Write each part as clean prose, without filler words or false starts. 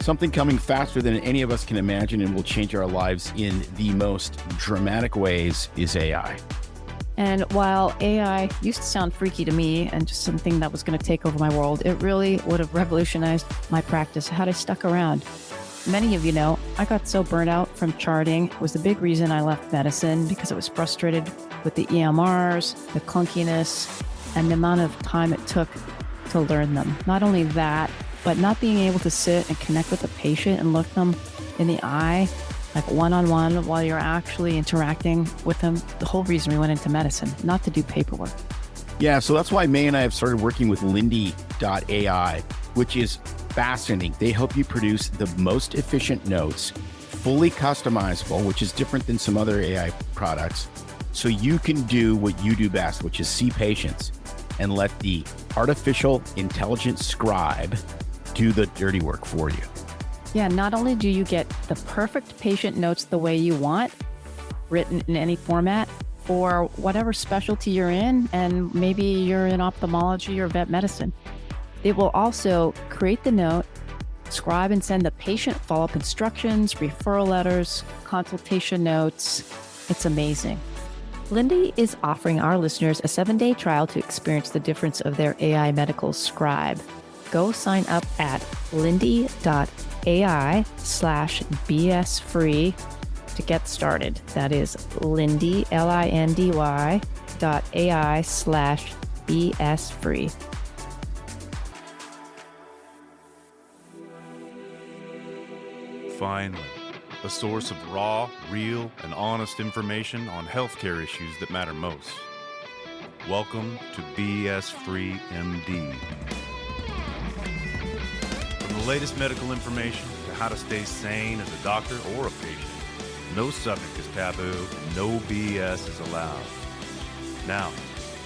Something coming faster than any of us can imagine and will change our lives in the most dramatic ways is AI. And while AI used to sound freaky to me and just something that was going to take over my world, it really would have revolutionized my practice had I stuck around. Many of you know, I got so burnt out from charting. It was the big reason I left medicine because I was frustrated with the EMRs, the clunkiness, and the amount of time it took to learn them. Not only that, but not being able to sit and connect with the patient and look them in the eye, like one-on-one while you're actually interacting with them. The whole reason we went into medicine, not to do paperwork. Yeah, so that's why May and I have started working with Lindy.ai, which is fascinating. They help you produce the most efficient notes, fully customizable, which is different than some other AI products. So you can do what you do best, which is see patients and let the artificial intelligence scribe do the dirty work for you. Yeah, not only do you get the perfect patient notes the way you want, written in any format, for whatever specialty you're in, and maybe you're in ophthalmology or vet medicine. It will also create the note, scribe and send the patient follow-up instructions, referral letters, consultation notes. It's amazing. Lindy is offering our listeners a 7-day trial to experience the difference of their AI medical scribe. Go sign up at lindy.ai/BS free to get started. That is Lindy, LINDY.ai/BS free. Finally, a source of raw, real, and honest information on healthcare issues that matter most. Welcome to BS Free MD. From the latest medical information to how to stay sane as a doctor or a patient, no subject is taboo, no BS is allowed. Now,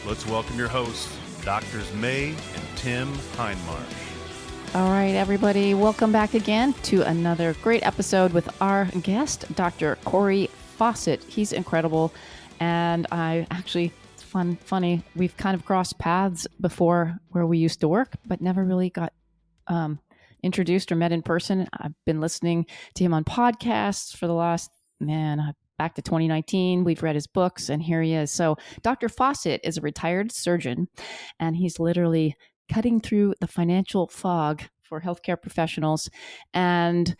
let's welcome your hosts, Doctors May and Tim Hindmarsh. All right, everybody, welcome back again to another great episode with our guest, Dr. Cory Fawcett. He's incredible, and it's funny, we've kind of crossed paths before where we used to work, but never really got introduced or met in person. I've been listening to him on podcasts for the last, back to 2019. We've read his books, and here he is. So Dr. Fawcett is a retired surgeon, and he's literally cutting through the financial fog for healthcare professionals. And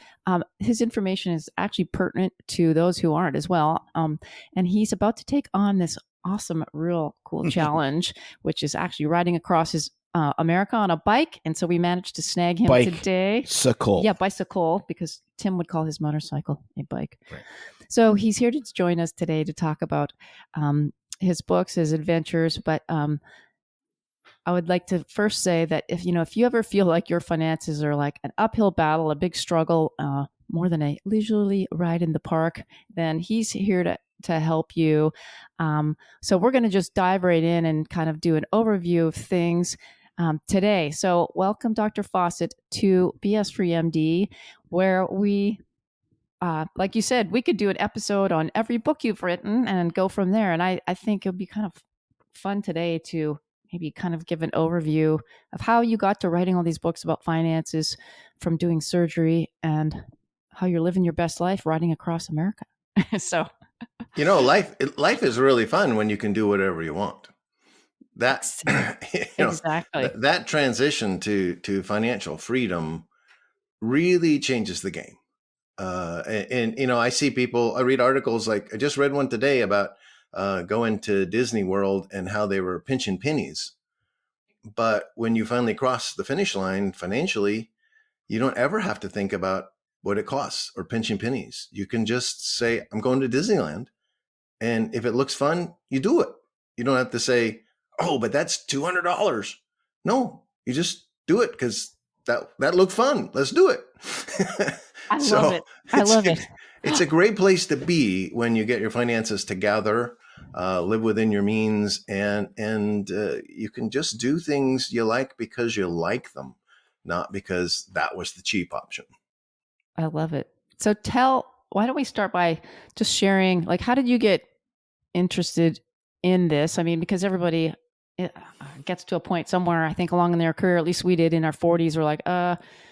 his information is actually pertinent to those who aren't as well. And he's about to take on this awesome, real cool challenge, which is actually riding across his America on a bike. And so we managed to snag him today. Bicycle. Yeah, bicycle, because Tim would call his motorcycle a bike. Right. So he's here to join us today to talk about his books, his adventures. But I would like to first say that if you ever feel like your finances are like an uphill battle, a big struggle, more than a leisurely ride in the park, then he's here to help you. So we're going to just dive right in and kind of do an overview of things today. So welcome, Dr. Fawcett, to BS Free MD, where we, like you said, we could do an episode on every book you've written and go from there. And I think it'll be kind of fun today to maybe kind of give an overview of how you got to writing all these books about finances from doing surgery and how you're living your best life riding across America. So, life is really fun when you can do whatever you want. That's exactly that transition to financial freedom really changes the game. I see people, I read articles, like I just read one today about going to Disney World and how they were pinching pennies. But when you finally cross the finish line financially, you don't ever have to think about what it costs or pinching pennies. You can just say, I'm going to Disneyland. And if it looks fun, you do it. You don't have to say, oh, but that's $200. No, you just do it because that looked fun. Let's do it. I love it. I love it. It's a great place to be when you get your finances together, live within your means, and you can just do things you like because you like them, not because that was the cheap option. I love it. So why don't we start by just sharing, like, how did you get interested in this? I mean, because everybody gets to a point somewhere, I think, along in their career, at least we did in our 40s, we're like,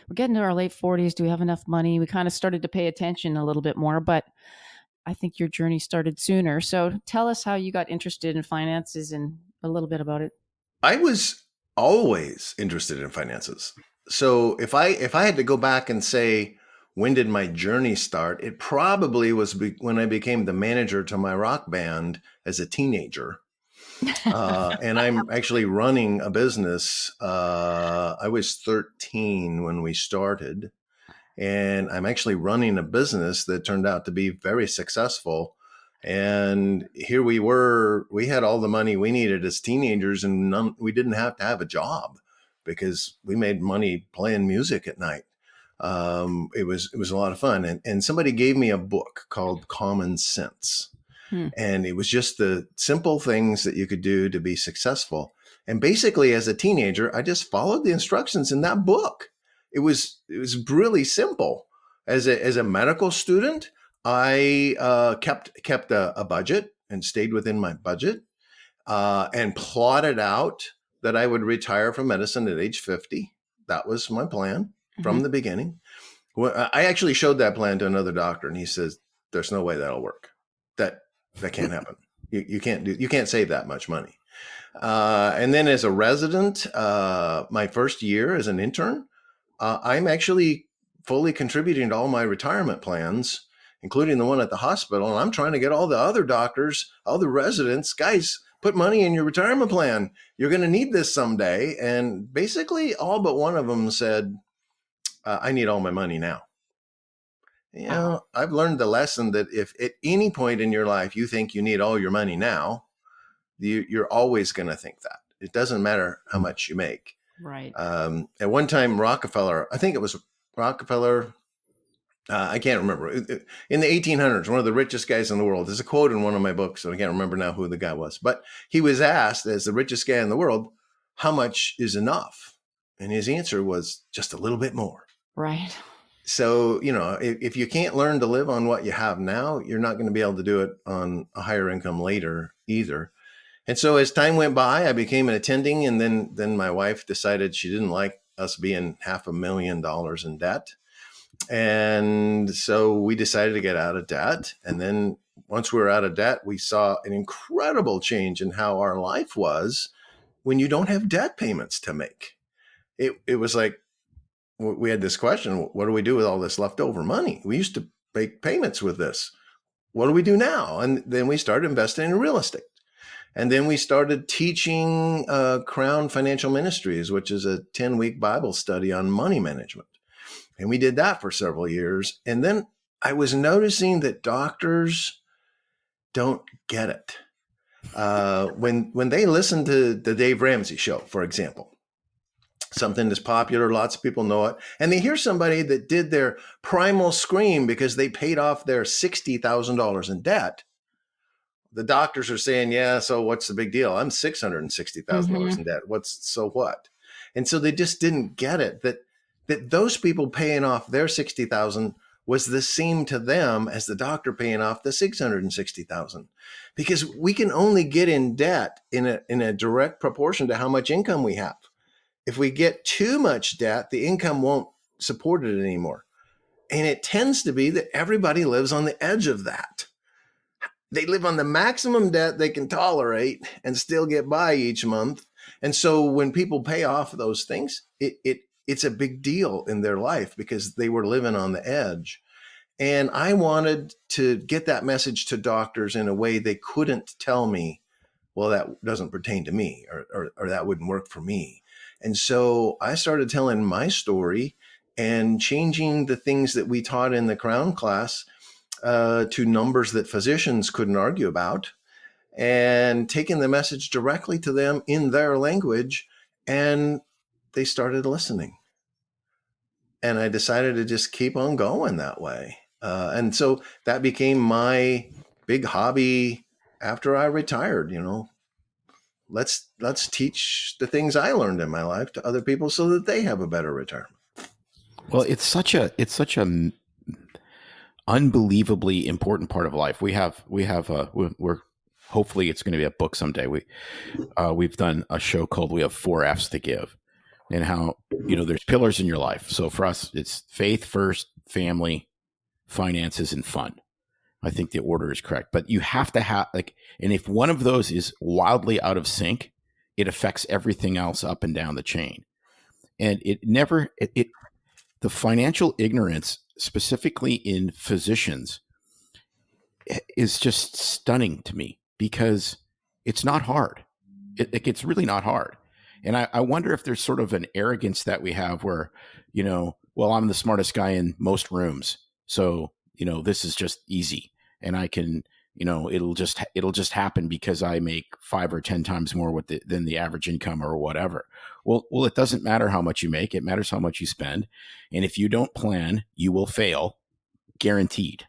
we're getting to our late 40s. Do we have enough money? We kind of started to pay attention a little bit more, but I think your journey started sooner. So tell us how you got interested in finances and a little bit about it. I was always interested in finances. So if I had to go back and say, when did my journey start? It probably was when I became the manager to my rock band as a teenager. And I'm actually running a business. I was 13 when we started, and I'm actually running a business that turned out to be very successful. And here we were, we had all the money we needed as teenagers, and we didn't have to have a job because we made money playing music at night. It was a lot of fun. And somebody gave me a book called Common Sense. And it was just the simple things that you could do to be successful. And basically, as a teenager, I just followed the instructions in that book. It was really simple. As a medical student, I kept a budget and stayed within my budget, and plotted out that I would retire from medicine at age 50. That was my plan from the beginning. Well, I actually showed that plan to another doctor, and he says, "There's no way that'll work. That can't happen. You can't save that much money." And then as a resident, my first year as an intern, I'm actually fully contributing to all my retirement plans, including the one at the hospital. And I'm trying to get all the other doctors, all the residents, guys, put money in your retirement plan. You're going to need this someday. And basically all but one of them said, I need all my money now. You know, I've learned the lesson that if at any point in your life you think you need all your money now, you're always going to think that. It doesn't matter how much you make. Right. At one time, Rockefeller, I think it was Rockefeller, I can't remember. In the 1800s, one of the richest guys in the world. There's a quote in one of my books, and I can't remember now who the guy was. But he was asked, as the richest guy in the world, how much is enough? And his answer was just a little bit more. Right. So, you know, if you can't learn to live on what you have now, you're not going to be able to do it on a higher income later either. And so as time went by, I became an attending, and then my wife decided she didn't like us being $500,000 in debt. And so we decided to get out of debt. And then once we were out of debt, we saw an incredible change in how our life was when you don't have debt payments to make. It was like, we had this question, what do we do with all this leftover money? We used to make payments with this. What do we do now? And then we started investing in real estate. And then we started teaching Crown Financial Ministries, which is a 10-week Bible study on money management. And we did that for several years. And then I was noticing that doctors don't get it. When they listen to the Dave Ramsey show, for example, something that's popular, lots of people know it, and they hear somebody that did their primal scream because they paid off their $60,000 in debt. The doctors are saying, yeah, so what's the big deal? I'm $660,000 in debt. So what? And so they just didn't get it, that those people paying off their $60,000 was the same to them as the doctor paying off the $660,000, because we can only get in debt in a direct proportion to how much income we have. If we get too much debt, the income won't support it anymore. And it tends to be that everybody lives on the edge of that. They live on the maximum debt they can tolerate and still get by each month. And so when people pay off those things, it's a big deal in their life because they were living on the edge. And I wanted to get that message to doctors in a way they couldn't tell me, well, that doesn't pertain to me, or that wouldn't work for me. And so I started telling my story and changing the things that we taught in the Crown class to numbers that physicians couldn't argue about, and taking the message directly to them in their language. And they started listening. And I decided to just keep on going that way. And so that became my big hobby after I retired. You know, let's teach the things I learned in my life to other people so that they have a better retirement. Well, it's such a unbelievably important part of life. We're hopefully it's going to be a book someday. We've done a show called We Have 4 F's to Give, and how there's pillars in your life. So for us, it's faith first, family, finances, and fun. I think the order is correct, but you have to have and if one of those is wildly out of sync, it affects everything else up and down the chain. And the financial ignorance, specifically in physicians, is just stunning to me because it's not hard. It's really not hard. And I wonder if there's sort of an arrogance that we have where, well, I'm the smartest guy in most rooms. So, this is just easy and I can, it'll just happen because I make 5 or 10 times more than the average income or whatever. Well, it doesn't matter how much you make. It matters how much you spend. And if you don't plan, you will fail, guaranteed.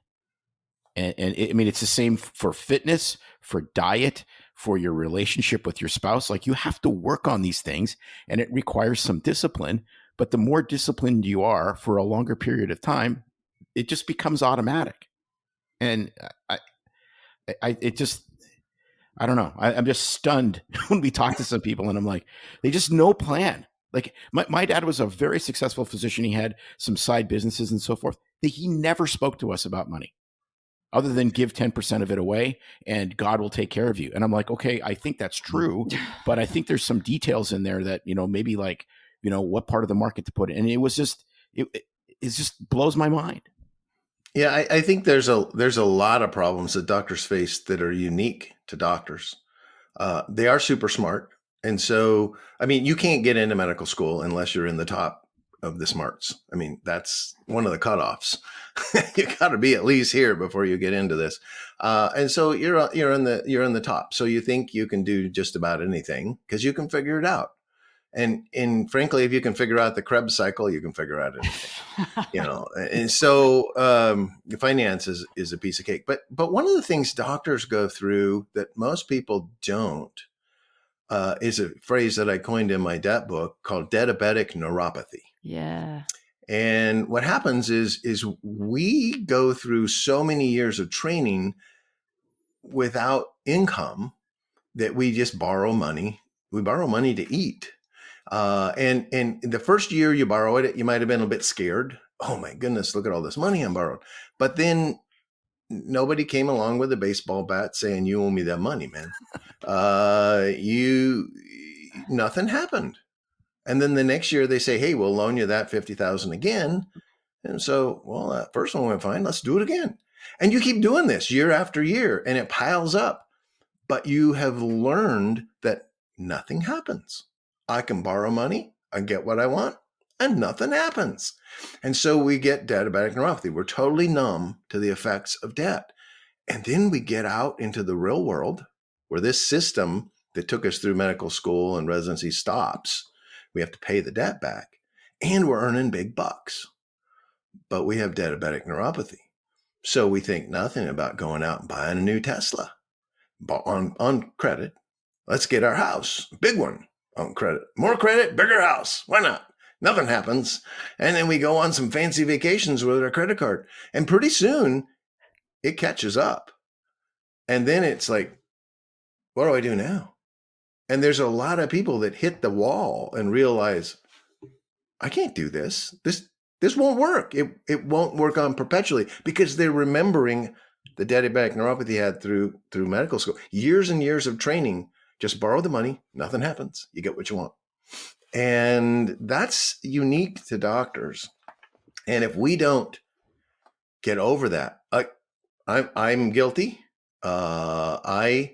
And it's the same for fitness, for diet, for your relationship with your spouse. Like, you have to work on these things and it requires some discipline. But the more disciplined you are for a longer period of time, it just becomes automatic. And I don't know. I'm just stunned when we talk to some people and I'm like, they just no plan. Like my dad was a very successful physician. He had some side businesses and so forth. He never spoke to us about money other than give 10% of it away and God will take care of you. And I'm like, okay, I think that's true, but I think there's some details in there that, maybe like, what part of the market to put it. And it was just, it just blows my mind. Yeah, I think there's a lot of problems that doctors face that are unique to doctors. They are super smart. And so, you can't get into medical school unless you're in the top of the smarts. That's one of the cutoffs. You got to be at least here before you get into this. And so you're in the top. So you think you can do just about anything because you can figure it out. And frankly, if you can figure out the Krebs cycle, you can figure out anything. And so finance is a piece of cake. But one of the things doctors go through that most people don't is a phrase that I coined in my debt book called diabetic neuropathy. Yeah. And what happens is we go through so many years of training without income that we just borrow money. We borrow money to eat. And the first year you borrow it, you might have been a bit scared. Oh my goodness, look at all this money I'm borrowing. But then nobody came along with a baseball bat saying, you owe me that money, man. Nothing happened. And then the next year they say, hey, we'll loan you that 50,000 again. And so, well, that first one went fine. Let's do it again. And you keep doing this year after year and it piles up. But you have learned that nothing happens. I can borrow money, I get what I want, and nothing happens. And so we get diabetic neuropathy. We're totally numb to the effects of debt. And then we get out into the real world where this system that took us through medical school and residency stops. We have to pay the debt back and we're earning big bucks. But we have diabetic neuropathy. So we think nothing about going out and buying a new Tesla on credit. Let's get our house, big one. On credit, more credit, bigger house. Why not? Nothing happens. And then we go on some fancy vacations with our credit card. And pretty soon it catches up. And then it's like, what do I do now? And there's a lot of people that hit the wall and realize, I can't do this. This won't work. It won't work on perpetually because they're remembering the diabetic neuropathy had through medical school. Years and years of training. Just borrow the money. Nothing happens. You get what you want. And that's unique to doctors. And if we don't get over that, I'm guilty. I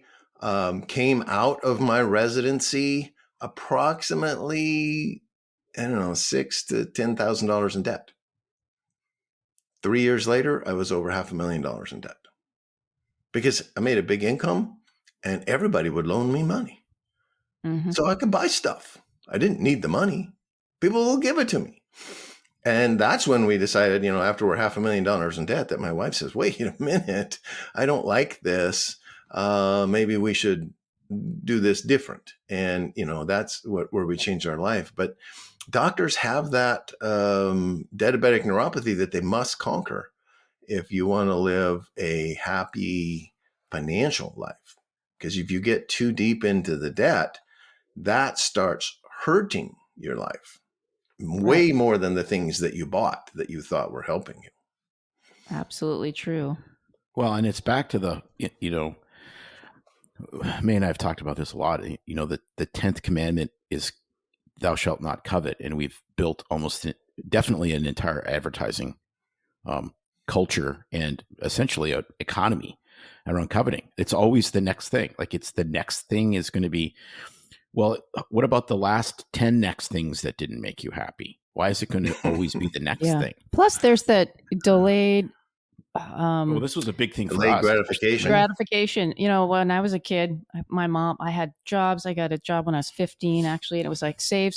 came out of my residency approximately, $6,000 to $10,000 in debt. 3 years later, I was over $500,000 in debt because I made a big income. And everybody would loan me money. Mm-hmm. So I could buy stuff. I didn't need the money. People will give it to me. And that's when we decided, after we're $500,000 in debt, that my wife says, wait a minute, I don't like this. Maybe we should do this different. And, that's where we changed our life. But doctors have that diabetic neuropathy that they must conquer if you want to live a happy financial life. Because if you get too deep into the debt, that starts hurting your life. way more than the things that you bought that you thought were helping you. Absolutely true. Well, and it's back to the, May and I have talked about this a lot. The 10th commandment is thou shalt not covet. And we've built almost definitely an entire advertising culture and essentially an economy around coveting. It's always the next thing. Like it's the next thing is going to be, well, what about the last 10 next things that didn't make you happy? Why is it going to always be the next thing? Plus there's that delayed well, this was a big thing for Delayed us. gratification. When I was a kid, I had jobs. I got a job when I was 15, actually. And it was like, save,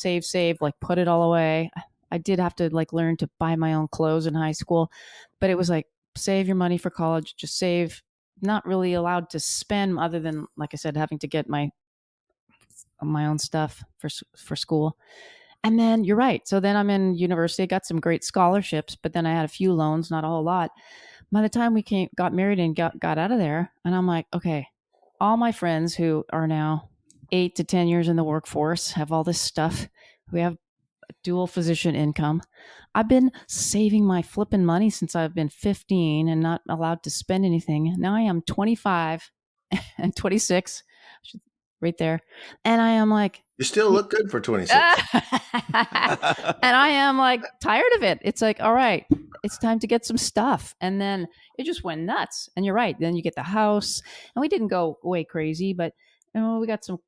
like put it all away. I did have to like learn to buy my own clothes in high school, but it was like, save your money for college, just save, not really allowed to spend other than, like I said, having to get my own stuff for school. And then you're right. So then I'm in university, I got some great scholarships, but then I had a few loans, not a whole lot. By the time we got married and got out of there, and I'm like, okay, all my friends who are now 8 to 10 years in the workforce have all this stuff. We have a dual physician income. I've been saving my flipping money since I've been 15 and not allowed to spend anything. Now I am 25 and 26, right there. And I am like, you still look good for 26. and I am like tired of it. It's like, all right, it's time to get some stuff. And then it just went nuts. And you're right. Then you get the house, and we didn't go way crazy, but we got some,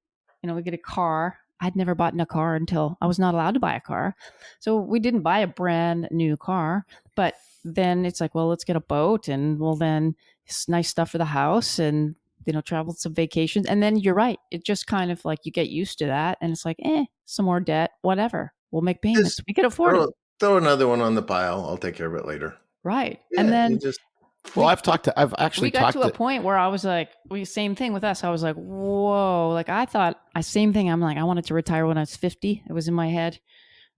we get a car. I'd never bought a car until I was not allowed to buy a car. So we didn't buy a brand new car, but then it's like, well, let's get a boat, and then it's nice stuff for the house, and travel some vacations. And then you're right. It just kind of like you get used to that. And it's like, some more debt, whatever. We'll make payments. We can afford it. Throw another one on the pile. I'll take care of it later. Right. Yeah, and then we got to a point where I was like, same thing with us. I was like, whoa, like I thought same thing. I'm like, I wanted to retire when I was 50. It was in my head,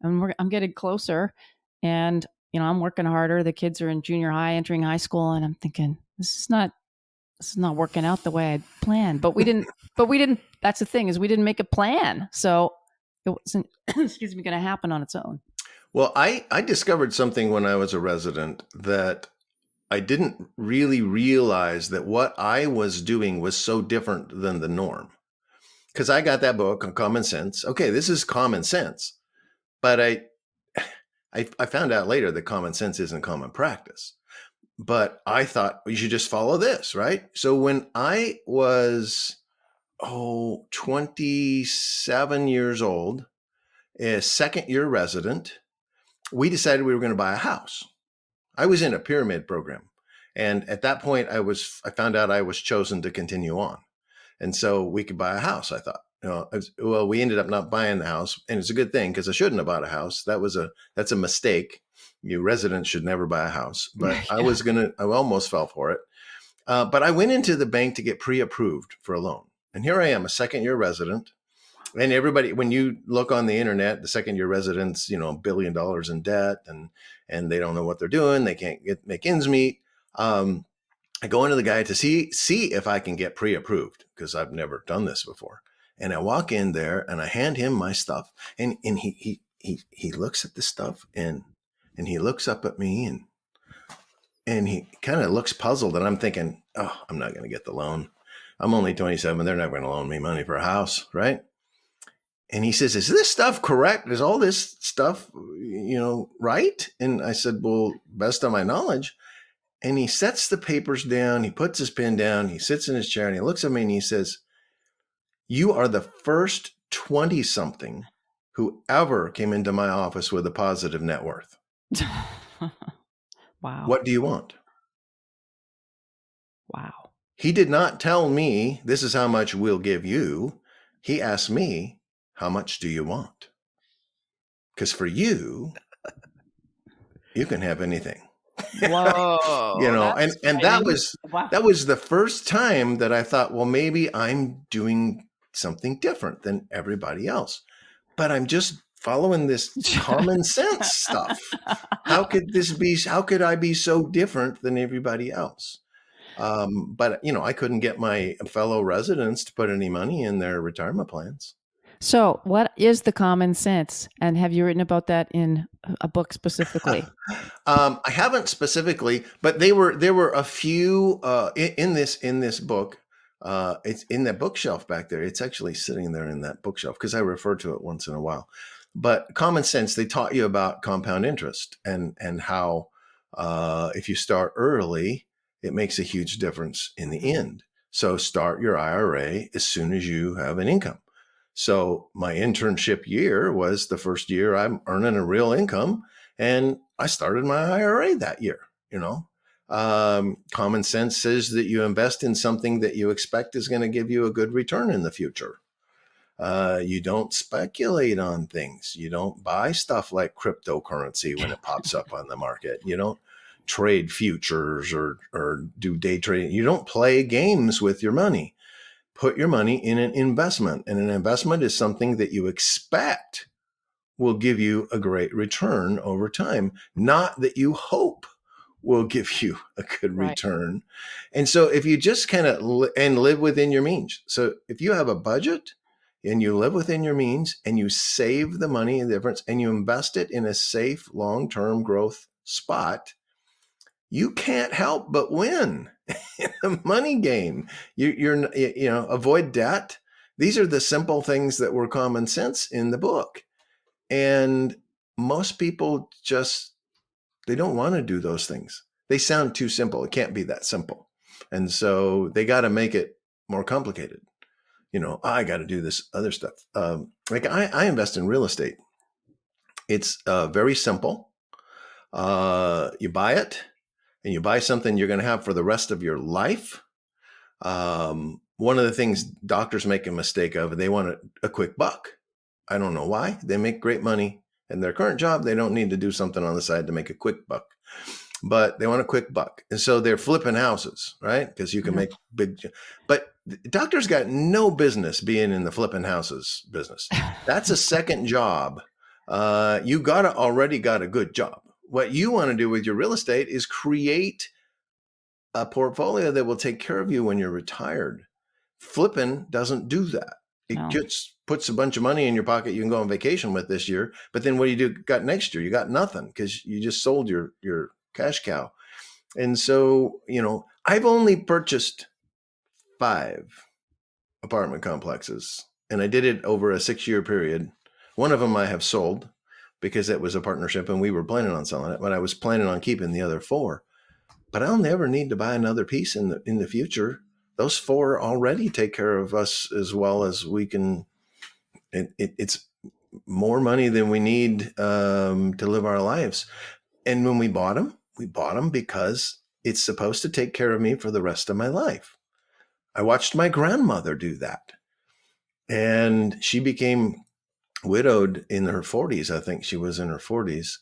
and I'm getting closer, and I'm working harder. The kids are in junior high, entering high school. And I'm thinking, this is not working out the way I'd planned. But we didn't, that's the thing, is we didn't make a plan. So it wasn't, going to happen on its own. Well, I discovered something when I was a resident that I didn't really realize, that what I was doing was so different than the norm. Because I got that book on common sense. Okay, this is common sense. But I found out later that common sense isn't common practice. But I thought you should just follow this, right? So when I was 27 years old, a second year resident, we decided we were going to buy a house. I was in a pyramid program. And at that point, I found out I was chosen to continue on. And so we could buy a house, I thought. Well, we ended up not buying the house. And it's a good thing, because I shouldn't have bought a house. That's a mistake. You residents should never buy a house. But I almost fell for it. But I went into the bank to get pre-approved for a loan. And here I am, a second year resident. And everybody, when you look on the internet, the second year residents, $1 billion in debt, and they don't know what they're doing. They can't make ends meet. I go into the guy to see if I can get pre-approved, because I've never done this before. And I walk in there and I hand him my stuff, and he looks at the stuff, and he looks up at me, and he kind of looks puzzled, and I'm thinking, oh, I'm not going to get the loan. I'm only 27. They're not going to loan me money for a house, right? And he says, is this stuff correct? Is all this stuff, right? And I said, well, best of my knowledge. And he sets the papers down. He puts his pen down. He sits in his chair, and he looks at me, and he says, you are the first 20-something who ever came into my office with a positive net worth. Wow. What do you want? Wow. He did not tell me, this is how much we'll give you. He asked me, how much do you want? Because for you can have anything. Whoa. and that was the first time that I thought, well, maybe I'm doing something different than everybody else, but I'm just following this common sense stuff. How could I be so different than everybody else? But I couldn't get my fellow residents to put any money in their retirement plans. So, what is the common sense? And have you written about that in a book specifically? I haven't specifically, but there were a few in this book. It's in that bookshelf back there. It's actually sitting there in that bookshelf because I refer to it once in a while. But common sense, they taught you about compound interest and how if you start early, it makes a huge difference in the end. So start your IRA as soon as you have an income. So my internship year was the first year I'm earning a real income, and I started my IRA that year. Common sense says that you invest in something that you expect is going to give you a good return in the future. You don't speculate on things. You don't buy stuff like cryptocurrency when it pops up on the market. You don't trade futures or do day trading. You don't play games with your money. Put your money in an investment, and an investment is something that you expect will give you a great return over time, not that you hope will give you a good Right. return. And so if you just kind of live within your means. So if you have a budget and you live within your means and you save the money in the difference and you invest it in a safe long-term growth spot, you can't help but win in the money game. Avoid debt. These are the simple things that were common sense in the book. And most people they don't want to do those things. They sound too simple. It can't be that simple. And so they got to make it more complicated. I got to do this other stuff. Like I invest in real estate. It's very simple. You buy it, and you buy something you're going to have for the rest of your life. One of the things doctors make a mistake of, they want a quick buck. I don't know why. They make great money in their current job. They don't need to do something on the side to make a quick buck, but they want a quick buck. And so they're flipping houses, right? Because you can make big, but doctors got no business being in the flipping houses business. That's a second job. You already got a good job. What you want to do with your real estate is create a portfolio that will take care of you when you're retired. Flipping doesn't do that. It just puts a bunch of money in your pocket you can go on vacation with this year. But then what do you got next year? You got nothing because you just sold your cash cow. And so, I've only purchased 5 apartment complexes, and I did it over a 6-year period. One of them I have sold because it was a partnership and we were planning on selling it, but I was planning on keeping the other 4. But I'll never need to buy another piece in the future. Those 4 already take care of us as well as we can. It's more money than we need to live our lives. And when we bought them because it's supposed to take care of me for the rest of my life. I watched my grandmother do that. And she became widowed in her 40s. I think she was in her 40s.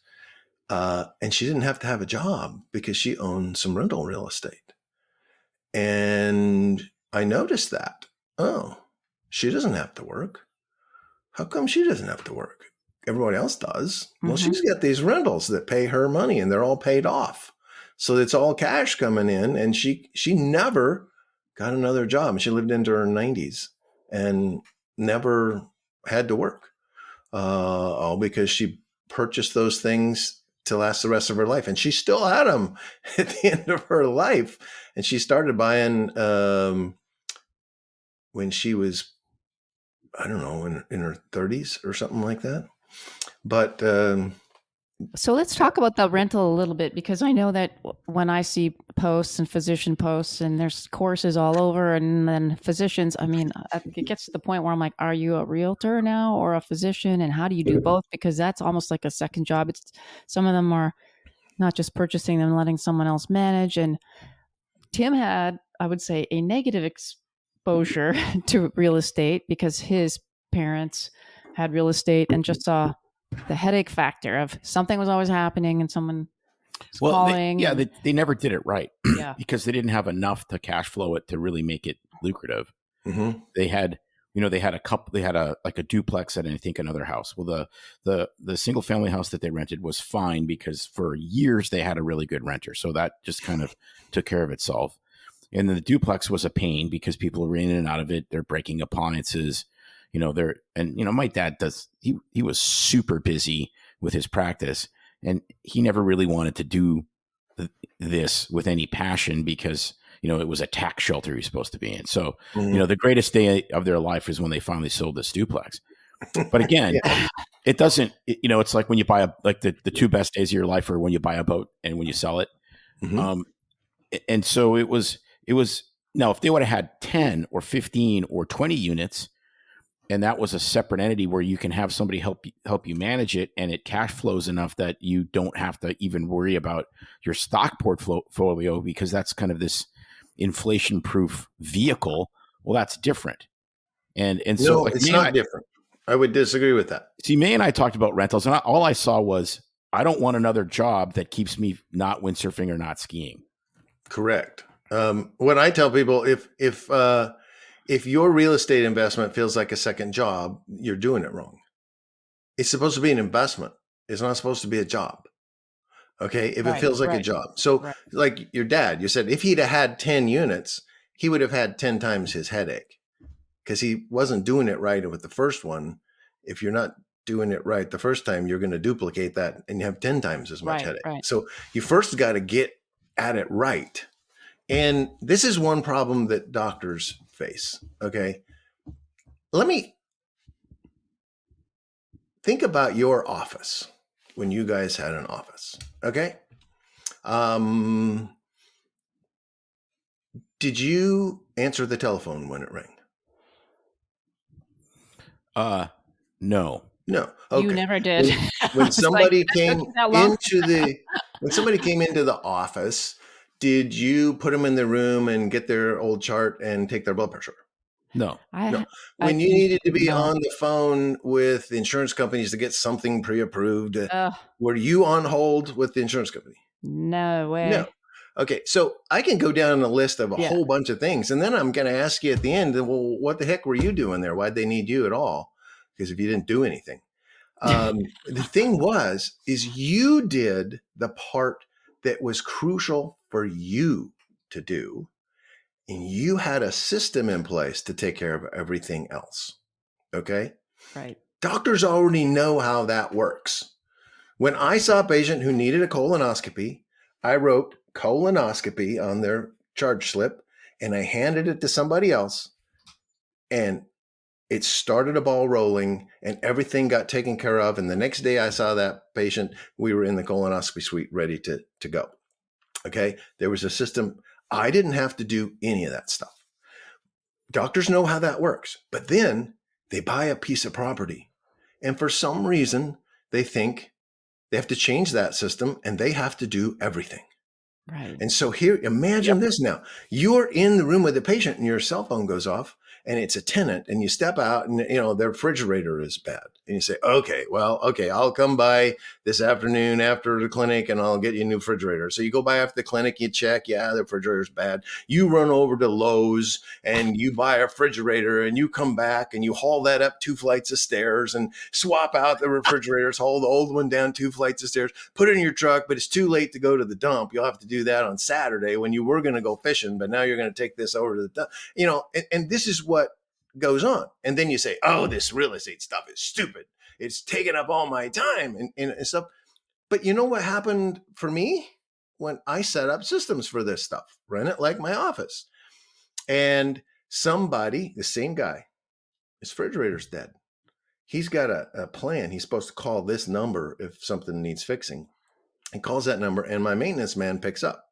And she didn't have to have a job because she owned some rental real estate. And I noticed that. Oh, she doesn't have to work. How come she doesn't have to work? Everybody else does. Well, she's got these rentals that pay her money and they're all paid off. So it's all cash coming in. And she never got another job. She lived into her 90s and never had to work. All because she purchased those things to last the rest of her life. And she still had them at the end of her life. And she started buying when she was, I don't know, in her 30s or something like that. But so let's talk about the rental a little bit, because I know that when I see posts and physician posts and there's courses all over, and then physicians, I mean, it gets to the point where I'm like, are you a realtor now or a physician? And how do you do both? Because that's almost like a second job. It's some of them are not just purchasing them, letting someone else manage. And Tim had, I would say, a negative exposure to real estate because his parents had real estate and just saw the headache factor of something was always happening and someone was calling. They never did it right. Yeah. Because they didn't have enough to cash flow it to really make it lucrative. Mm-hmm. They had a duplex and I think another house. Well, the single family house that they rented was fine because for years they had a really good renter. So that just kind of took care of itself. And then the duplex was a pain because people were in and out of it. They're breaking appliances. my dad he was super busy with his practice, and he never really wanted to do this with any passion because, it was a tax shelter he's supposed to be in. So, the greatest day of their life is when they finally sold this duplex. But again, it doesn't, it's like when you buy the two best days of your life are when you buy a boat and when you sell it. And so it was now, if they would have had 10 or 15 or 20 units, and that was a separate entity where you can have somebody help you manage it, and it cash flows enough that you don't have to even worry about your stock portfolio, because that's kind of this inflation-proof vehicle. Well, that's different. And so it's not different. I would disagree with that. See, May and I talked about rentals, and all I saw was, I don't want another job that keeps me not windsurfing or not skiing. Correct. What I tell people, if your real estate investment feels like a second job, you're doing it wrong. It's supposed to be an investment. It's not supposed to be a job. Okay. If it feels like a job. So like your dad, you said if he'd have had 10 units, he would have had 10 times his headache because he wasn't doing it right with the first one. If you're not doing it right the first time, you're going to duplicate that and you have 10 times as much headache. Right. So you first got to get at it right. And this is one problem that doctors face. Okay. Let me think about your office when you guys had an office. Okay. Did you answer the telephone when it rang? No. No. Okay. You never did. When somebody came into the office, did you put them in the room and get their old chart and take their blood pressure? No. When you needed to be on the phone with the insurance companies to get something pre-approved, were you on hold with the insurance company? No way. No. Okay. So I can go down a list of a whole bunch of things. And then I'm going to ask you at the end, well, what the heck were you doing there? Why'd they need you at all? Because if you didn't do anything. The thing is you did the part that was crucial for you to do. And you had a system in place to take care of everything else. Okay. Right. Doctors already know how that works. When I saw a patient who needed a colonoscopy, I wrote colonoscopy on their charge slip and I handed it to somebody else, and it started a ball rolling and everything got taken care of. And the next day I saw that patient, we were in the colonoscopy suite ready to go. Okay. There was a system. I didn't have to do any of that stuff. Doctors know how that works, but then they buy a piece of property. And for some reason, they think they have to change that system and they have to do everything. Right. And so here, imagine this now. You're in the room with the patient and your cell phone goes off and it's a tenant, and you step out and, their refrigerator is bad. And you say, okay, I'll come by this afternoon after the clinic and I'll get you a new refrigerator. So you go by after the clinic, you check, the refrigerator's bad. You run over to Lowe's and you buy a refrigerator and you come back and you haul that up 2 flights of stairs and swap out the refrigerators, haul the old one down 2 flights of stairs, put it in your truck, but it's too late to go to the dump. You'll have to do that on Saturday when you were going to go fishing, but now you're going to take this over to the dump, and this is what goes on. And then you say, oh, this real estate stuff is stupid. It's taking up all my time and stuff. But you know what happened for me when I set up systems for this stuff, run it like my office. And somebody, the same guy, his refrigerator's dead. He's got a plan. He's supposed to call this number if something needs fixing. He calls that number and my maintenance man picks up.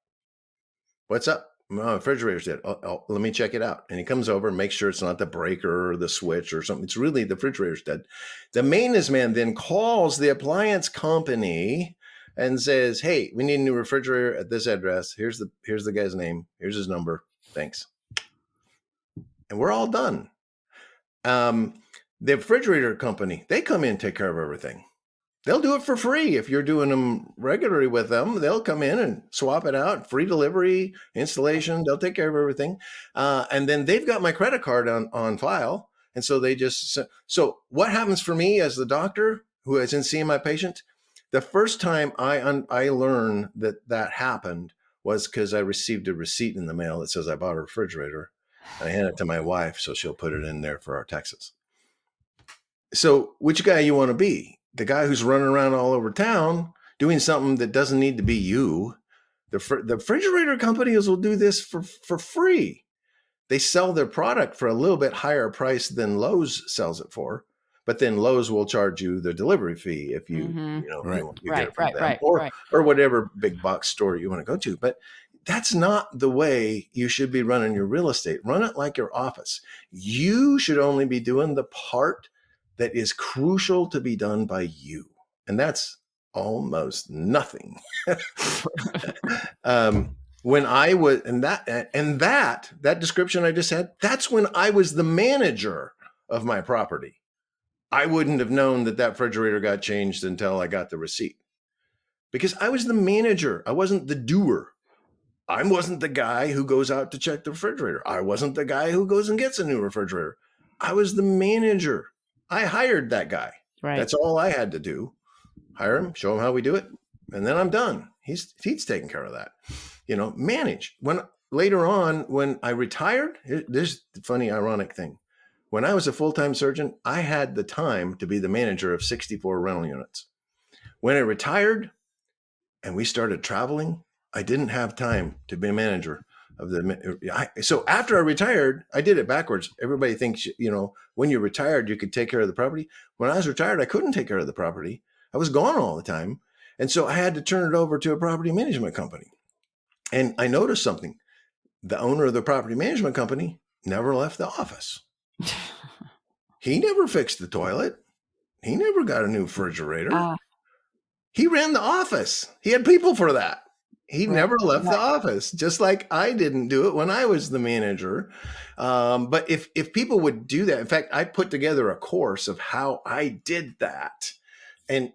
What's up? My refrigerator's dead. Let me check it out. And he comes over and makes sure it's not the breaker or the switch or something. It's really the refrigerator's dead. The maintenance man then calls the appliance company and says, hey, we need a new refrigerator at this address. Here's the guy's name. Here's his number. Thanks. And we're all done. The refrigerator company, they come in and take care of everything. They'll do it for free. If you're doing them regularly with them, they'll come in and swap it out, free delivery, installation. They'll take care of everything. And then they've got my credit card on file. And so so what happens for me as the doctor who is in seeing my patient? The first time I learned that happened was because I received a receipt in the mail that says I bought a refrigerator. I hand it to my wife so she'll put it in there for our taxes. So which guy you want to be? The guy who's running around all over town doing something that doesn't need to be you. The refrigerator companies will do this for free. They sell their product for a little bit higher price than Lowe's sells it for, but then Lowe's will charge you the delivery fee if you Right. you get it from Right. them, Right. or Right. or whatever big box store you want to go to. But that's not the way you should be running your real estate. Run it like your office. You should only be doing the part that is crucial to be done by you, and that's almost nothing. When I was, and that description I just had, that's when I was the manager of my property. I wouldn't have known that refrigerator got changed until I got the receipt, because I was the manager. I wasn't the doer. I wasn't the guy who goes out to check the refrigerator. I wasn't the guy who goes and gets a new refrigerator. I was the manager. I hired that guy. Right. That's all I had to do. Hire him, show him how we do it, and then I'm done. He's taking care of that. Manage. When later on, when I retired, there's the funny, ironic thing. When I was a full-time surgeon, I had the time to be the manager of 64 rental units. When I retired and we started traveling, I didn't have time to be a manager of so after I retired, I did it backwards. Everybody thinks, when you're retired, you could take care of the property. When I was retired, I couldn't take care of the property. I was gone all the time. And so I had to turn it over to a property management company. And I noticed something. The owner of the property management company never left the office. He never fixed the toilet. He never got a new refrigerator. He ran the office. He had people for that. He never left the office, just like I didn't do it when I was the manager. But if people would do that, in fact, I put together a course of how I did that and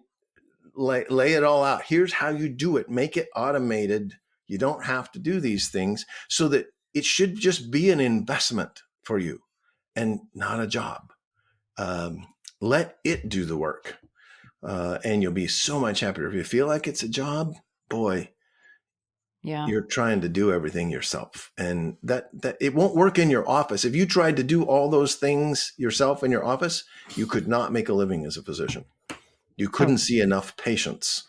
lay it all out. Here's how you do it. Make it automated. You don't have to do these things, so that it should just be an investment for you and not a job. Let it do the work. And you'll be so much happier. If you feel like it's a job, boy, you're trying to do everything yourself. And that it won't work in your office. If you tried to do all those things yourself in your office, you could not make a living as a physician. You couldn't see enough patients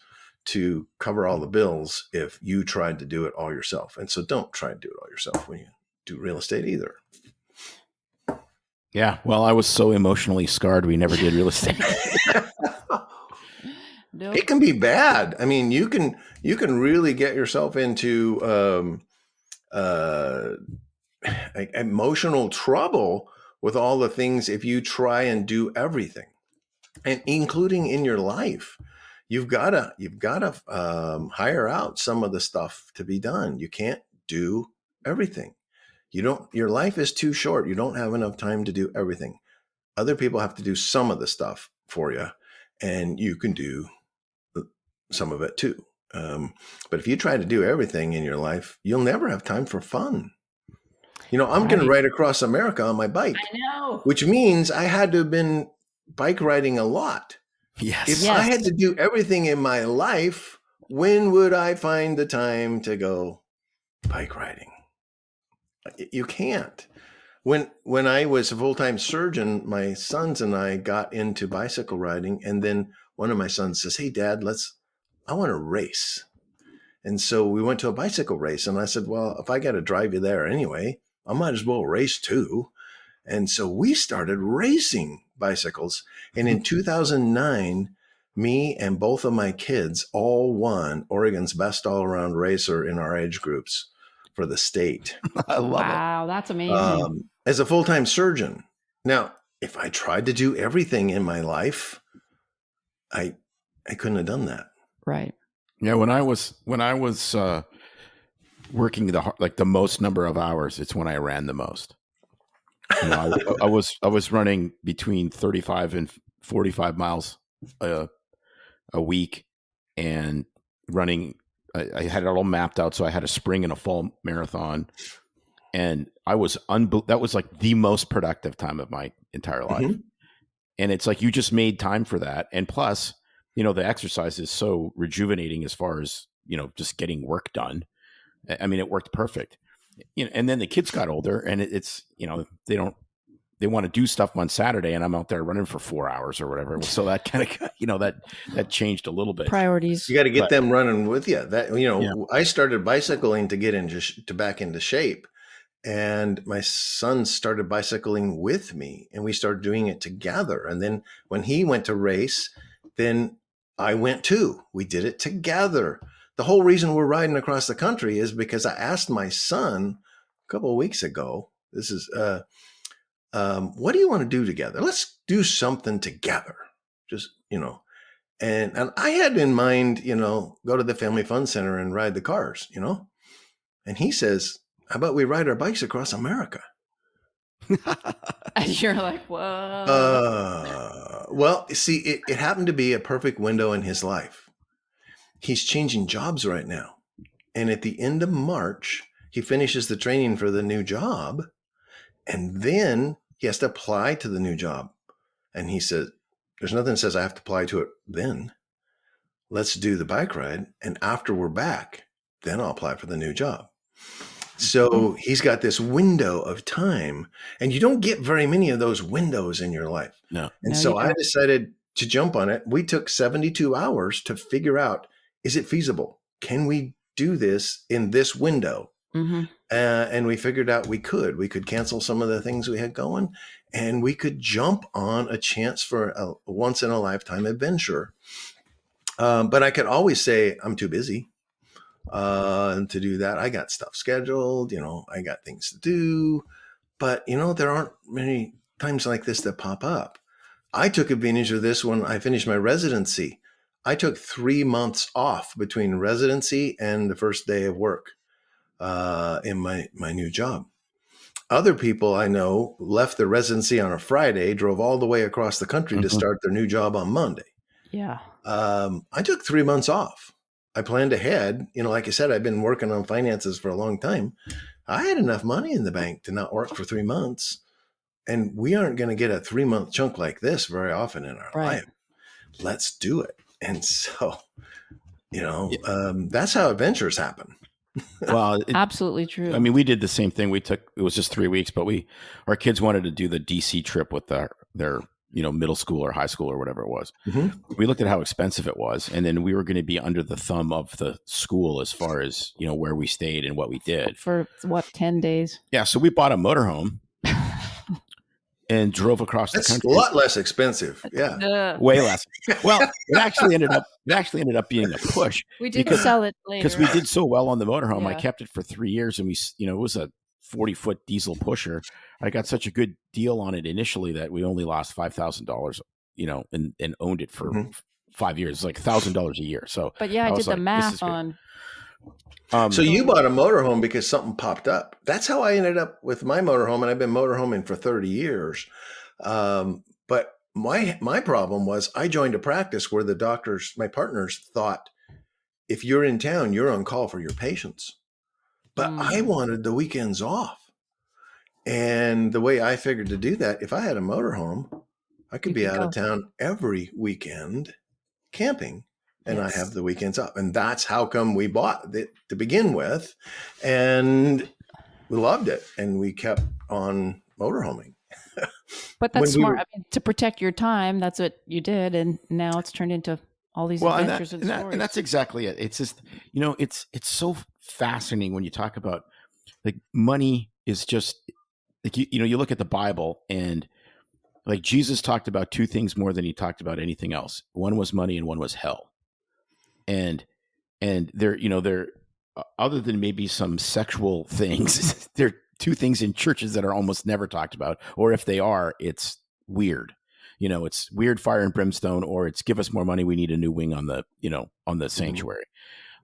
to cover all the bills if you tried to do it all yourself. And so don't try to do it all yourself when you do real estate either. Yeah. Well, I was so emotionally scarred, we never did real estate. Nope. It can be bad. I mean, you can really get yourself into emotional trouble with all the things if you try and do everything, and including in your life. You've got to hire out some of the stuff to be done. You can't do everything. Your life is too short. You don't have enough time to do everything. Other people have to do some of the stuff for you, and you can do some of it too. But if you try to do everything in your life, you'll never have time for fun. I'm going to ride across America on my bike. I know. Which means I had to have been bike riding a lot. Yes. If I had to do everything in my life, when would I find the time to go bike riding? You can't. When I was a full-time surgeon, my sons and I got into bicycle riding, and then one of my sons says, "Hey, Dad, I want to race." And so we went to a bicycle race, and I said, "Well, if I got to drive you there anyway, I might as well race too." And so we started racing bicycles. And in 2009, me and both of my kids all won Oregon's best all-around racer in our age groups for the state. I love it. Wow, that's amazing. As a full-time surgeon. Now, if I tried to do everything in my life, I couldn't have done that. Right. Yeah. When I was working the most number of hours, it's when I ran the most. I was running between 35 and 45 miles a week, and running. I had it all mapped out, so I had a spring and a fall marathon, and I was that was like the most productive time of my entire life. Mm-hmm. And it's like you just made time for that, and plus, the exercise is so rejuvenating as far as just getting work done. I mean, it worked perfect. And then the kids got older, and it's they don't they want to do stuff on Saturday, and I'm out there running for 4 hours or whatever. So that kind of, that changed a little bit. Priorities. You got to get them running with you. Yeah. I started bicycling to get back into shape, and my son started bicycling with me, and we started doing it together. And then when he went to race, then I went too. We did it together. The whole reason we're riding across the country is because I asked my son a couple of weeks ago, this is, what do you want to do together? Let's do something together. Just, and I had in mind, go to the Family Fun Center and ride the cars, and he says, how about we ride our bikes across America? And you're like, whoa. Well, see, it happened to be a perfect window in his life. He's changing jobs right now. And at the end of March, he finishes the training for the new job. And then he has to apply to the new job. And he said, there's nothing that says I have to apply to it then. Let's do the bike ride. And after we're back, then I'll apply for the new job. So he's got this window of time, and you don't get very many of those windows in your life. No. And so I decided to jump on it. We took 72 hours to figure out, is it feasible? Can we do this in this window? Mm-hmm. And we figured out we could cancel some of the things we had going, and we could jump on a chance for a once in a lifetime adventure. But I could always say, I'm too busy to do that. I got stuff scheduled, I got things to do, but there aren't many times like this that pop up. I took advantage of this when I finished my residency. I took 3 months off between residency and the first day of work in my new job. Other people I know left their residency on a Friday, drove all the way across the country to start their new job on Monday. Yeah. I took 3 months off. I planned ahead. Like I said, I've been working on finances for a long time. I had enough money in the bank to not work for 3 months. And we aren't going to get a 3-month chunk like this very often in our life. Let's do it. And so, that's how adventures happen. Well, absolutely true. I mean, we did the same thing. It was just 3 weeks, but our kids wanted to do the DC trip with their middle school or high school or whatever it was. Mm-hmm. We looked at how expensive it was, and then we were going to be under the thumb of the school as far as, where we stayed and what we did. For 10 days? Yeah. So we bought a motorhome and drove across the country. That's a lot less expensive. Yeah. Way less. Well, it actually ended up being a push. We did sell it later. Because we did so well on the motorhome. Yeah. I kept it for 3 years, and it was a 40-foot diesel pusher. I got such a good deal on it initially that we only lost $5,000, and owned it for 5 years. It's like $1,000 a year. So, but yeah, I did the math on. So you bought a motorhome because something popped up. That's how I ended up with my motorhome, and I've been motorhoming for 30 years. But my problem was I joined a practice where my partners thought, if you're in town, you're on call for your patients. But I wanted the weekends off. And the way I figured to do that, if I had a motorhome, I could be out of town every weekend camping. And I have the weekends off. And that's how come we bought it to begin with. And we loved it. And we kept on motorhoming. But that's smart. To protect your time, that's what you did. And now it's turned into all these adventures and stories. And that's exactly it. It's just, it's so fascinating when you talk about, like, money is just, like, you look at the Bible, and like Jesus talked about 2 things more than he talked about anything else. One was money and one was hell. And they're other than maybe some sexual things, there are 2 things in churches that are almost never talked about, or if they are, it's weird. It's weird, fire and brimstone, or it's give us more money, we need a new wing on the sanctuary.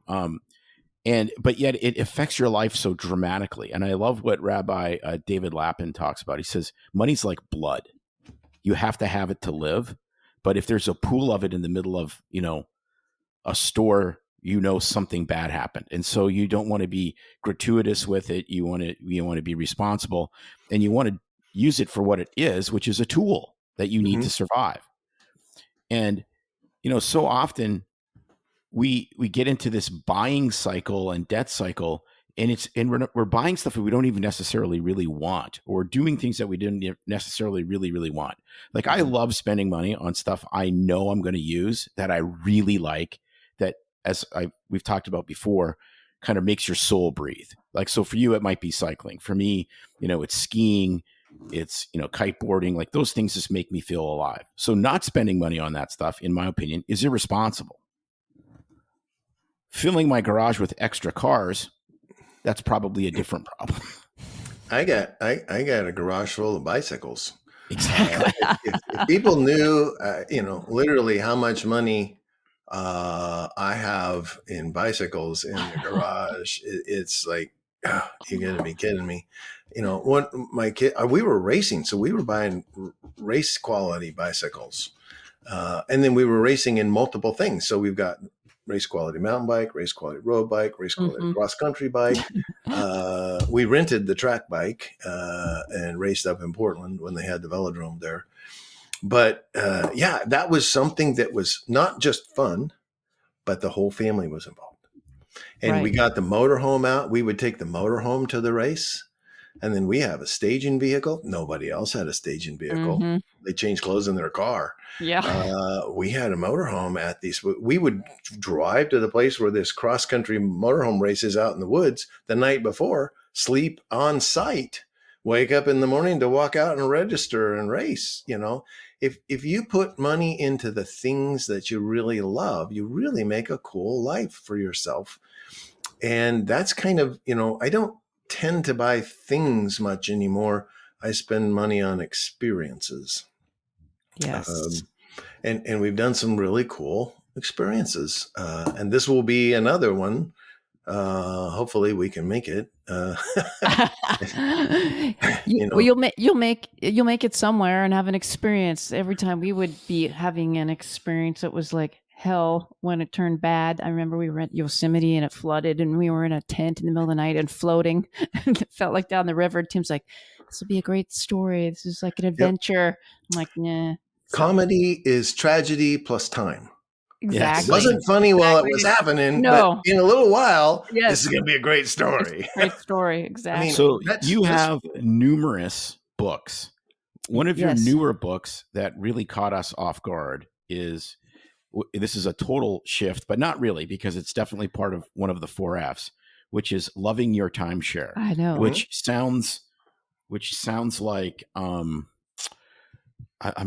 But yet it affects your life so dramatically. And I love what Rabbi David Lappin talks about. He says, money's like blood. You have to have it to live. But if there's a pool of it in the middle of, a store, something bad happened. And so you don't want to be gratuitous with it. You want to be responsible, and you want to use it for what it is, which is a tool that you need to survive. And, so often we get into this buying cycle and debt cycle and we're buying stuff that we don't even necessarily really want, or doing things that we didn't necessarily really want. Like I love spending money on stuff I know I'm going to use, that I really like, that, as we've talked about before, kind of makes your soul breathe. Like, so for you, it might be cycling. For me, it's skiing, it's, kiteboarding. Like those things just make me feel alive. So not spending money on that stuff, in my opinion, is irresponsible. Filling my garage with extra cars, that's probably a different problem. I got a garage full of bicycles. Exactly. If people knew, literally how much money I have in bicycles in the garage, it's like, oh, you got to be kidding me. One my kid, we were racing, so we were buying race quality bicycles, and then we were racing in multiple things. So we've got race quality mountain bike, race quality road bike, race quality cross country bike. We rented the track bike and raced up in Portland when they had the velodrome there. But that was something that was not just fun, but the whole family was involved. And we got the motorhome out. We would take the motorhome to the race. And then we have a staging vehicle. Nobody else had a staging vehicle. They changed clothes in their car. Yeah. We had a motorhome at these. We would drive to the place where this cross-country motorhome race is out in the woods the night before, sleep on site, wake up in the morning to walk out and register and race. If you put money into the things that you really love, you really make a cool life for yourself. And that's kind of, I don't tend to buy things much anymore. I spend money on experiences. Yes. And we've done some really cool experiences. And this will be another one. Hopefully we can make it. You'll make it somewhere and have an experience. Every time we would be having an experience, it was like hell when it turned bad. I remember we were at Yosemite and it flooded, and we were in a tent in the middle of the night and floating. It felt like down the river. Tim's like, "This will be a great story. This is like an adventure." I'm like, "Nah." Comedy is tragedy plus time. Exactly. It wasn't funny while it was happening, but in a little while, this is going to be a great story. Great story, exactly. So you have numerous books. One of your newer books that really caught us off guard is, this is a total shift, but not really, because it's definitely part of one of the 4 F's, which is Loving Your Timeshare. I know. Which sounds like, I'm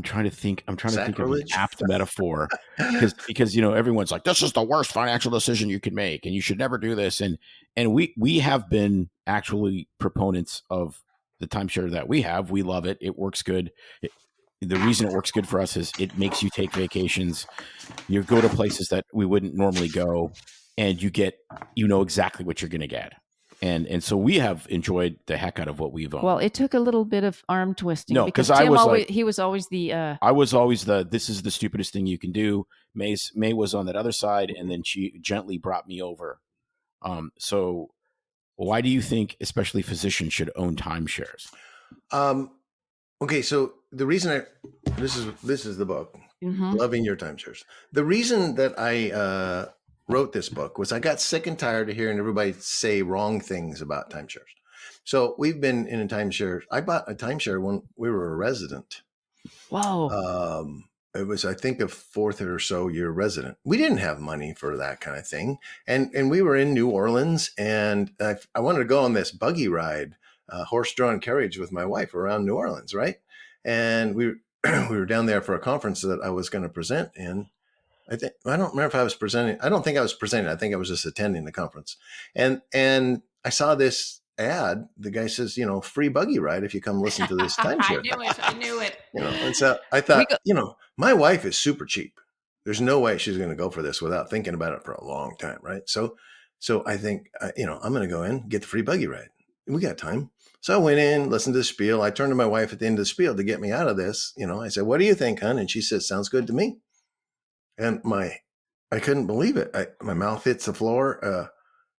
trying to think of an apt metaphor, because everyone's like, this is the worst financial decision you can make, and you should never do this. And we have been actually proponents of the timeshare that we have. We love it. It works good. The reason it works good for us is it makes you take vacations. You go to places that we wouldn't normally go, and you get, exactly what you're going to get. And so we have enjoyed the heck out of what we've owned. Well, it took a little bit of arm twisting. No, because I was he was always the. I was always this is the stupidest thing you can do. May was on that other side, and then she gently brought me over. So why do you think, especially physicians, should own timeshares? Okay, so the reason this is the book, Loving Your Timeshares. The reason that I wrote this book was I got sick and tired of hearing everybody say wrong things about timeshares. So we've been in a timeshare. I bought a timeshare when we were a resident. Wow. It was, I think, a 4th or so year resident. We didn't have money for that kind of thing. And we were in New Orleans, and I wanted to go on this buggy ride, horse-drawn carriage with my wife around New Orleans, right? And we were down there for a conference that I was going to present in. I don't remember if I was presenting. I don't think I was presenting. I think I was just attending the conference. And I saw this ad. The guy says, free buggy ride if you come listen to this timeshare. I knew it. And so I thought, my wife is super cheap. There's no way she's going to go for this without thinking about it for a long time, right? So I think, I'm going to go in, get the free buggy ride. We got time. So I went in, listened to the spiel. I turned to my wife at the end of the spiel to get me out of this. I said, "What do you think, hon?" And she said, "Sounds good to me." And I couldn't believe it. My mouth hits the floor.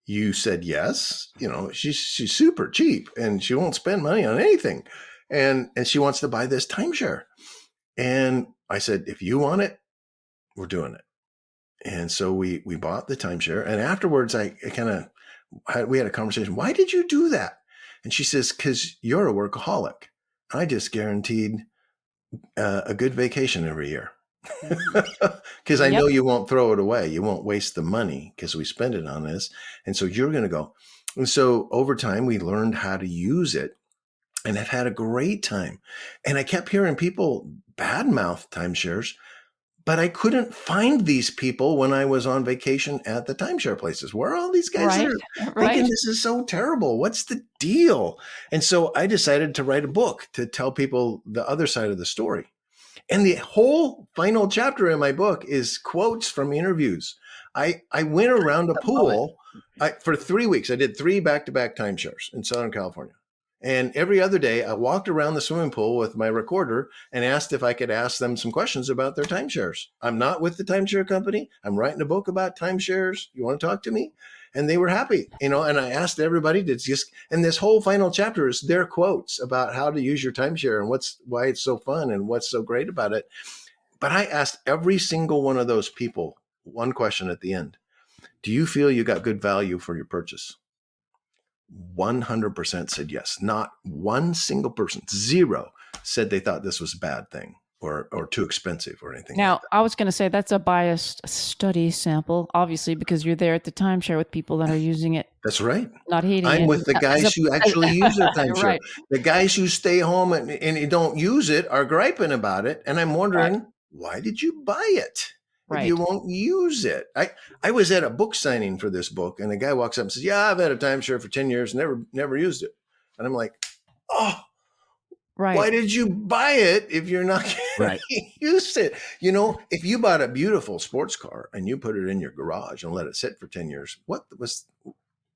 You said yes. She's super cheap, and she won't spend money on anything. And she wants to buy this timeshare. And I said, "If you want it, we're doing it." And so we bought the timeshare. And afterwards, I kind of We had a conversation. Why did you do that? And she says, because you're a workaholic. I just guaranteed a good vacation every year. Because I know you won't throw it away. You won't waste the money because we spend it on this. And so you're going to go. And so over time, we learned how to use it and have had a great time. And I kept hearing people badmouth timeshares, but I couldn't find these people when I was on vacation at the timeshare places. Where are all these guys that are thinking this is so terrible? What's the deal? And so I decided to write a book to tell people the other side of the story. And the whole final chapter in my book is quotes from interviews. I went around a pool for 3 weeks. I did 3 back-to-back timeshares in Southern California. And every other day, I walked around the swimming pool with my recorder and asked if I could ask them some questions about their timeshares. I'm not with the timeshare company. I'm writing a book about timeshares. You want to talk to me? And they were happy, and I asked everybody to just, and this whole final chapter is their quotes about how to use your timeshare and why it's so fun and what's so great about it. But I asked every single one of those people one question at the end. Do you feel you got good value for your purchase? 100% said yes. Not one single person, 0, said they thought this was a bad thing or too expensive or anything. Now, like that. I was going to say that's a biased study sample, obviously, because you're there at the timeshare with people that are using it. That's right. Not hating it. I'm with the guys who actually use their timeshare. Right. The guys who stay home and don't use it are griping about it. And I'm wondering, why did you buy it if you won't use it? I was at a book signing for this book, and a guy walks up and says, yeah, I've had a timeshare for 10 years, never used it. And I'm like, oh, why did you buy it if you're not going to use it? If you bought a beautiful sports car and you put it in your garage and let it sit for 10 years, it was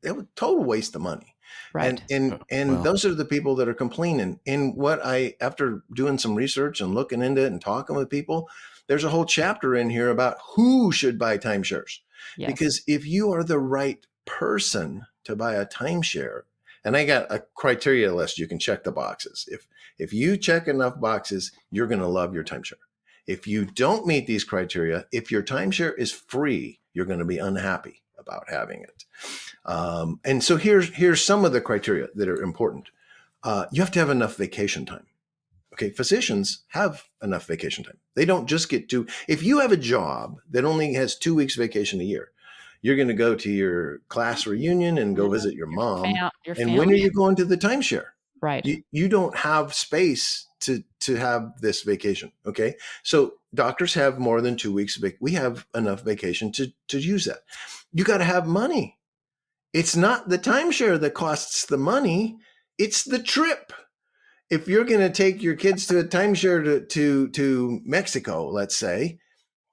a total waste of money. Right. And those are the people that are complaining. And after doing some research and looking into it and talking with people, there's a whole chapter in here about who should buy timeshares. Yes. Because if you are the right person to buy a timeshare, and I got a criteria list, you can check the boxes. If you check enough boxes, you're going to love your timeshare. If you don't meet these criteria, if your timeshare is free, you're going to be unhappy about having it. And so here's some of the criteria that are important. You have to have enough vacation time. Okay, physicians have enough vacation time. They don't just get to, if you have a job that only has 2 weeks vacation a year, you're going to go to your class reunion and go visit your mom. And when are you going to the timeshare? Right. You don't have space to have this vacation. Okay. So doctors have more than 2 weeks. We have enough vacation to use that. You got to have money. It's not the timeshare that costs the money. It's the trip. If you're going to take your kids to a timeshare to Mexico, let's say,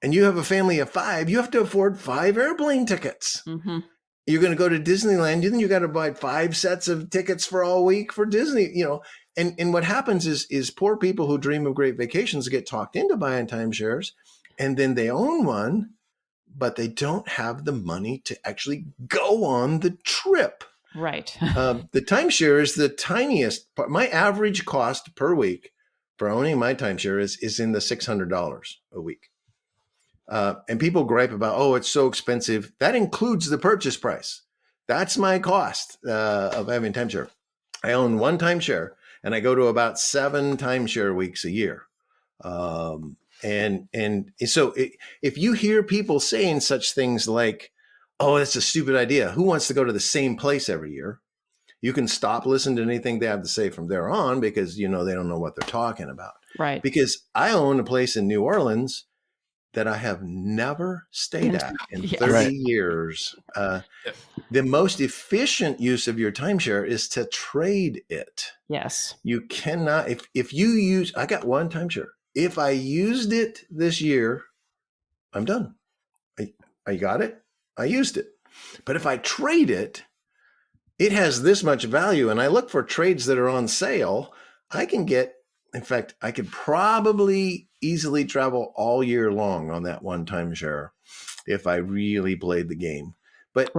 and you have a family of 5, you have to afford 5 airplane tickets. Mm-hmm. You're going to go to Disneyland, then you got to buy 5 sets of tickets for all week for Disney, And what happens is poor people who dream of great vacations get talked into buying timeshares, and then they own one, but they don't have the money to actually go on the trip. Right. The timeshare is the tiniest part. My average cost per week for owning my timeshare is in the $600 a week. And people gripe about, oh, it's so expensive. That includes the purchase price. That's my cost of having timeshare. I own 1 timeshare, and I go to about 7 timeshare weeks a year. And so if you hear people saying such things like, oh, that's a stupid idea. Who wants to go to the same place every year? You can stop listening to anything they have to say from there on because, they don't know what they're talking about. Right. Because I own a place in New Orleans that I have never stayed at in 30 years. The most efficient use of your timeshare is to trade it. Yes. You cannot, if you use, I got 1 timeshare. If I used it this year, I'm done. I got it. I used it. But if I trade it, it has this much value. And I look for trades that are on sale. I could probably easily travel all year long on that 1 timeshare if I really played the game. But,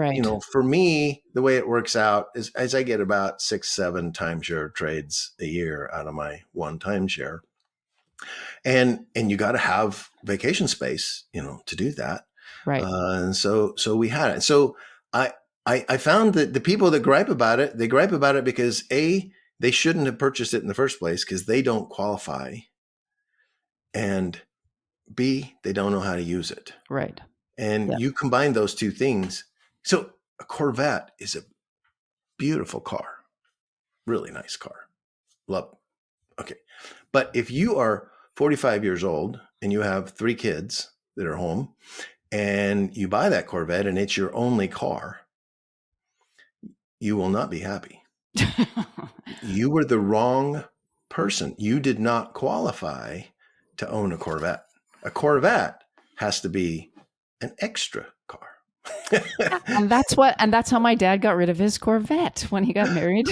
for me, the way it works out is as I get about 6, 7 timeshare trades a year out of my 1 timeshare. And you got to have vacation space, to do that. Right. And so we had it. So I I found that the people that gripe about it, they gripe about it because A, they shouldn't have purchased it in the first place because they don't qualify. And B, they don't know how to use it. Right. And Yeah. you combine those two things. So a Corvette is a beautiful car, really nice car. Love. Okay. But if you are 45 years old and you have 3 kids that are home and you buy that Corvette and it's your only car, you will not be happy. You were the wrong person. You did not qualify to own a Corvette. A Corvette has to be an extra car. And that's how my dad got rid of his Corvette when he got married.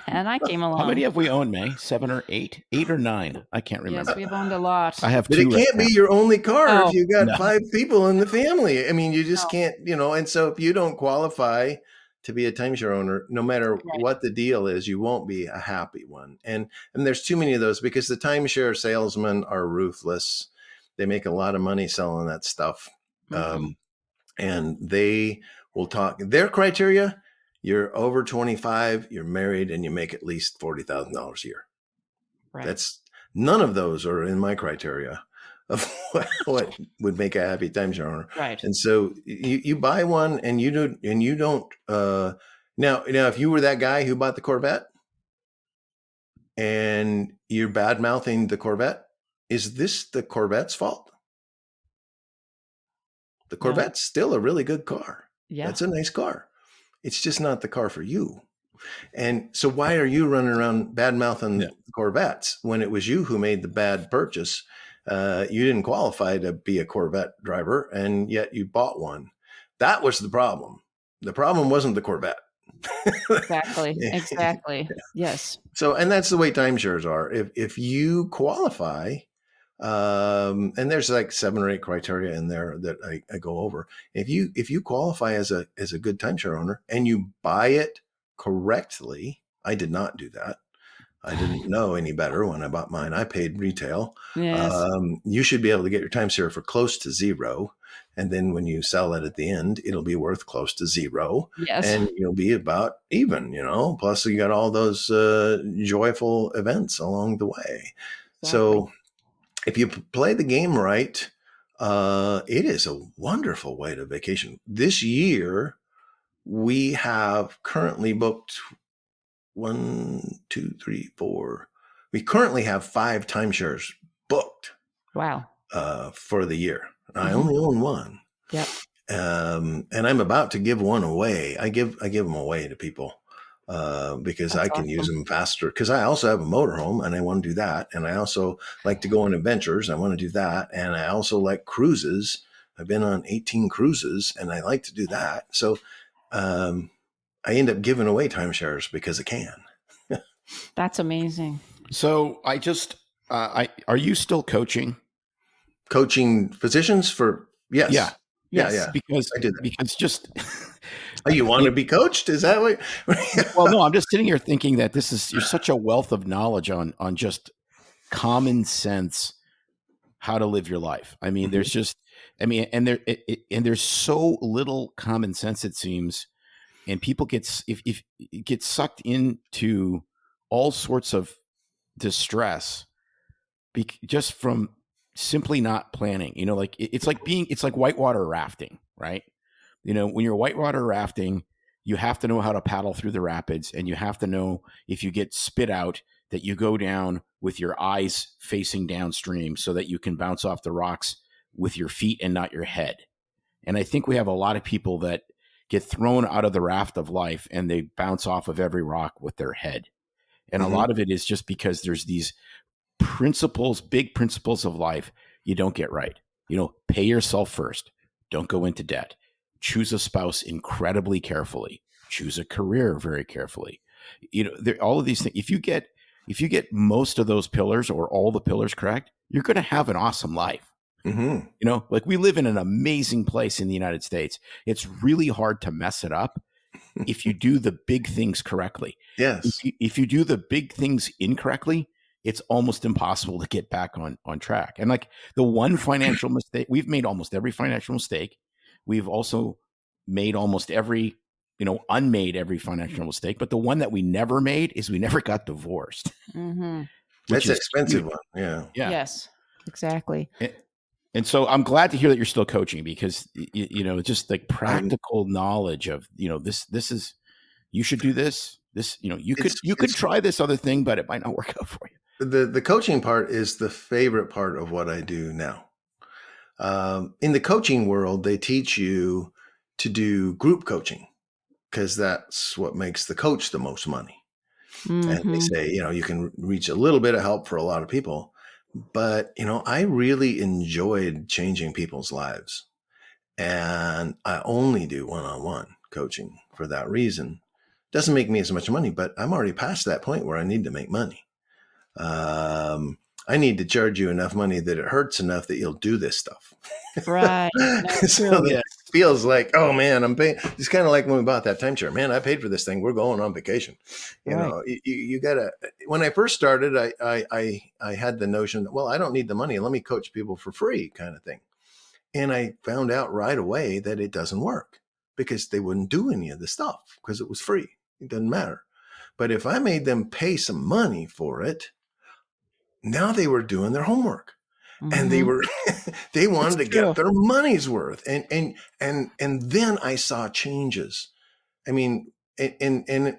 And I came along. How many have we owned, May? 7 or 8? 8 or 9? I can't remember. Yes, we've owned a lot. I have But 2 it can't right be your only car Oh, if you got no. 5 people in the family. I mean, you just No. can't, and so if you don't qualify to be a timeshare owner, no matter Right. what the deal is, you won't be a happy one. And there's too many of those because the timeshare salesmen are ruthless. They make a lot of money selling that stuff. Mhm. And they will talk their criteria. You're over 25, you're married, and you make at least $40,000 a year. Right. That's none of those are in my criteria of what would make a happy timeshare owner. Right. And so you buy one and you don't now if you were that guy who bought the Corvette and you're bad mouthing the Corvette, is this the Corvette's fault? The Corvette's still a really good car. Yeah. That's a nice car. It's just not the car for you. And so why are you running around bad mouthing Corvettes when it was you who made the bad purchase? You didn't qualify to be a Corvette driver, and yet you bought one. That was the problem. The problem wasn't the Corvette. Exactly. Exactly. Yes. So, and that's the way timeshares are. If you qualify, and there's like 7 or 8 criteria in there that I go over. If you qualify as a good timeshare owner and you buy it correctly, I did not do that. I didn't know any better when I bought mine. I paid retail. Yes. You should be able to get your timeshare for close to zero. And then when you sell it at the end, it'll be worth close to zero. Yes. And you'll be about even, Plus you got all those joyful events along the way. Exactly. So if you play the game right, it is a wonderful way to vacation. This year, we have currently booked 1, 2, 3, 4. We currently have 5 timeshares booked. Wow. For the year. I only own one. Yep. And I'm about to give one away. I give them away to people because That's I can use them faster. Because I also have a motorhome and I want to do that. And I also like to go on adventures. I want to do that. And I also like cruises. I've been on 18 cruises and I like to do that. So I end up giving away timeshares because I can. That's amazing. So I just, are you still coaching? Coaching physicians for, yes. Yeah. Yeah. Because I did that. Because just Oh, you want to be coached? Is that what? well, no, I'm just sitting here thinking that you're such a wealth of knowledge on just common sense, how to live your life. I mean, there's just, and there's so little common sense, it seems, and people get sucked into all sorts of distress just from simply not planning. Like it's like whitewater rafting, right? When you're whitewater rafting, you have to know how to paddle through the rapids, and you have to know if you get spit out that you go down with your eyes facing downstream so that you can bounce off the rocks with your feet and not your head. And I think we have a lot of people that get thrown out of the raft of life and they bounce off of every rock with their head. And a lot of it is just because there's these big principles of life you don't get right. Pay yourself first. Don't go into debt. Choose a spouse incredibly carefully. Choose a career very carefully. All of these things. If you get most of those pillars or all the pillars correct, you're going to have an awesome life. Like we live in an amazing place in the United States. It's really hard to mess it up if you do the big things correctly. Yes. If you do the big things incorrectly, it's almost impossible to get back on track. And like the one financial mistake, we've made almost every financial mistake. We've also made almost every unmade every financial mistake, but the one that we never made is we never got divorced. Mm-hmm. That's Which an is expensive huge. one. Yeah. Yeah. Yes, exactly. And so I'm glad to hear that you're still coaching, because just like practical knowledge of this is, you should do this. You could try this other thing, but it might not work out for you. The coaching part is the favorite part of what I do now. In the coaching world, they teach you to do group coaching because that's what makes the coach the most money. Mm-hmm. And they say, you can reach a little bit of help for a lot of people. But, I really enjoyed changing people's lives. And I only do one-on-one coaching for that reason. Doesn't make me as much money, but I'm already past that point where I need to make money. I need to charge you enough money that it hurts enough that you'll do this stuff. Right. So that it feels like, oh man, I'm paying. It's kind of like when we bought that timeshare. Man, I paid for this thing. We're going on vacation. You gotta. When I first started, I had the notion that, well, I don't need the money. Let me coach people for free, kind of thing. And I found out right away that it doesn't work because they wouldn't do any of the stuff because it was free. It doesn't matter. But if I made them pay some money for it, now they were doing their homework. And they were, they wanted to get their money's worth. And then I saw changes. I mean, and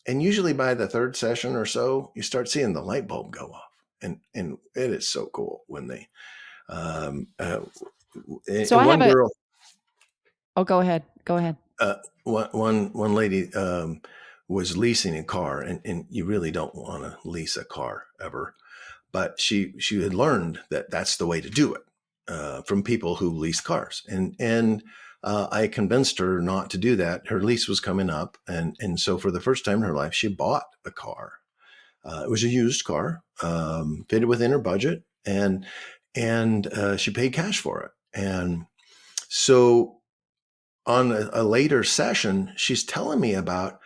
usually by the third session or so, you start seeing the light bulb go off. And it is so cool when they, so I have girl, go ahead. One lady, was leasing a car, and you really don't want to lease a car ever. But she had learned that that's the way to do it from people who lease cars. And I convinced her not to do that. Her lease was coming up. And so for the first time in her life, she bought a car. It was a used car, fitted within her budget. And she paid cash for it. And so on a later session, she's telling me about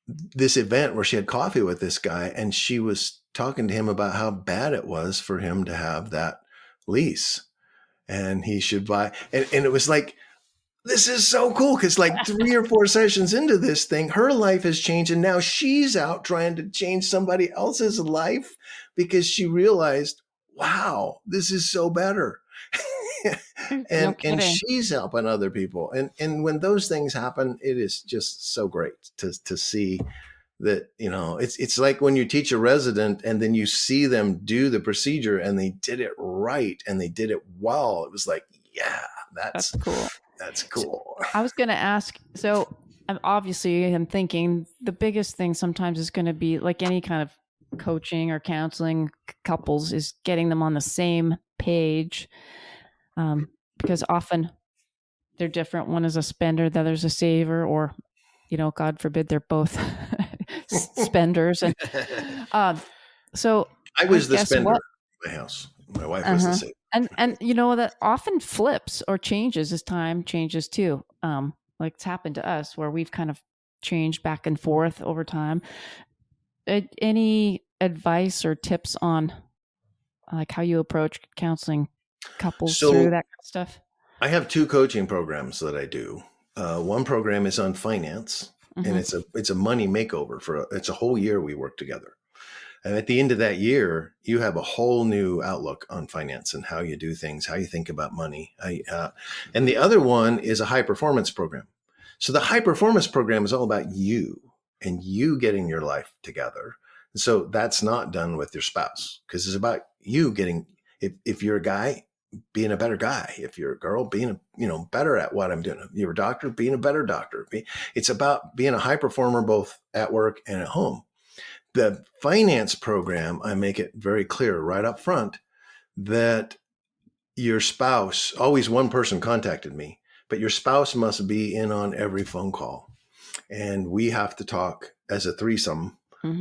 this event where she had coffee with this guy, and she was talking to him about how bad it was for him to have that lease and he should buy. And it was like, this is so cool. Cause like 3 or 4 sessions into this thing, her life has changed. And now she's out trying to change somebody else's life because she realized, wow, this is so better. and she's helping other people. And when those things happen, it is just so great to see that, it's like when you teach a resident and then you see them do the procedure and they did it right and they did it well. It was like, yeah, that's cool. That's cool. So I was going to ask, so obviously I'm thinking the biggest thing sometimes is going to be like any kind of coaching or counseling couples is getting them on the same page. Because often they're different. One is a spender, the other's a saver, or, God forbid, they're both spenders. And so I was the spender in my house. My wife was the saver. And that often flips or changes as time changes too. Like it's happened to us where we've kind of changed back and forth over time. Any advice or tips on like how you approach counseling couples through that kind of stuff? I have 2 coaching programs that I do. One program is on finance, and it's a money makeover it's a whole year we work together. And at the end of that year, you have a whole new outlook on finance and how you do things, how you think about money. And the other one is a high performance program. So the high performance program is all about you and you getting your life together. And so that's not done with your spouse because it's about you getting, if you're a guy, being a better guy. If you're a girl, being better at what I'm doing. If you're a doctor, being a better doctor. It's about being a high performer both at work and at home. The finance program, I make it very clear right up front that your spouse, always one person contacted me, but your spouse must be in on every phone call. And we have to talk as a threesome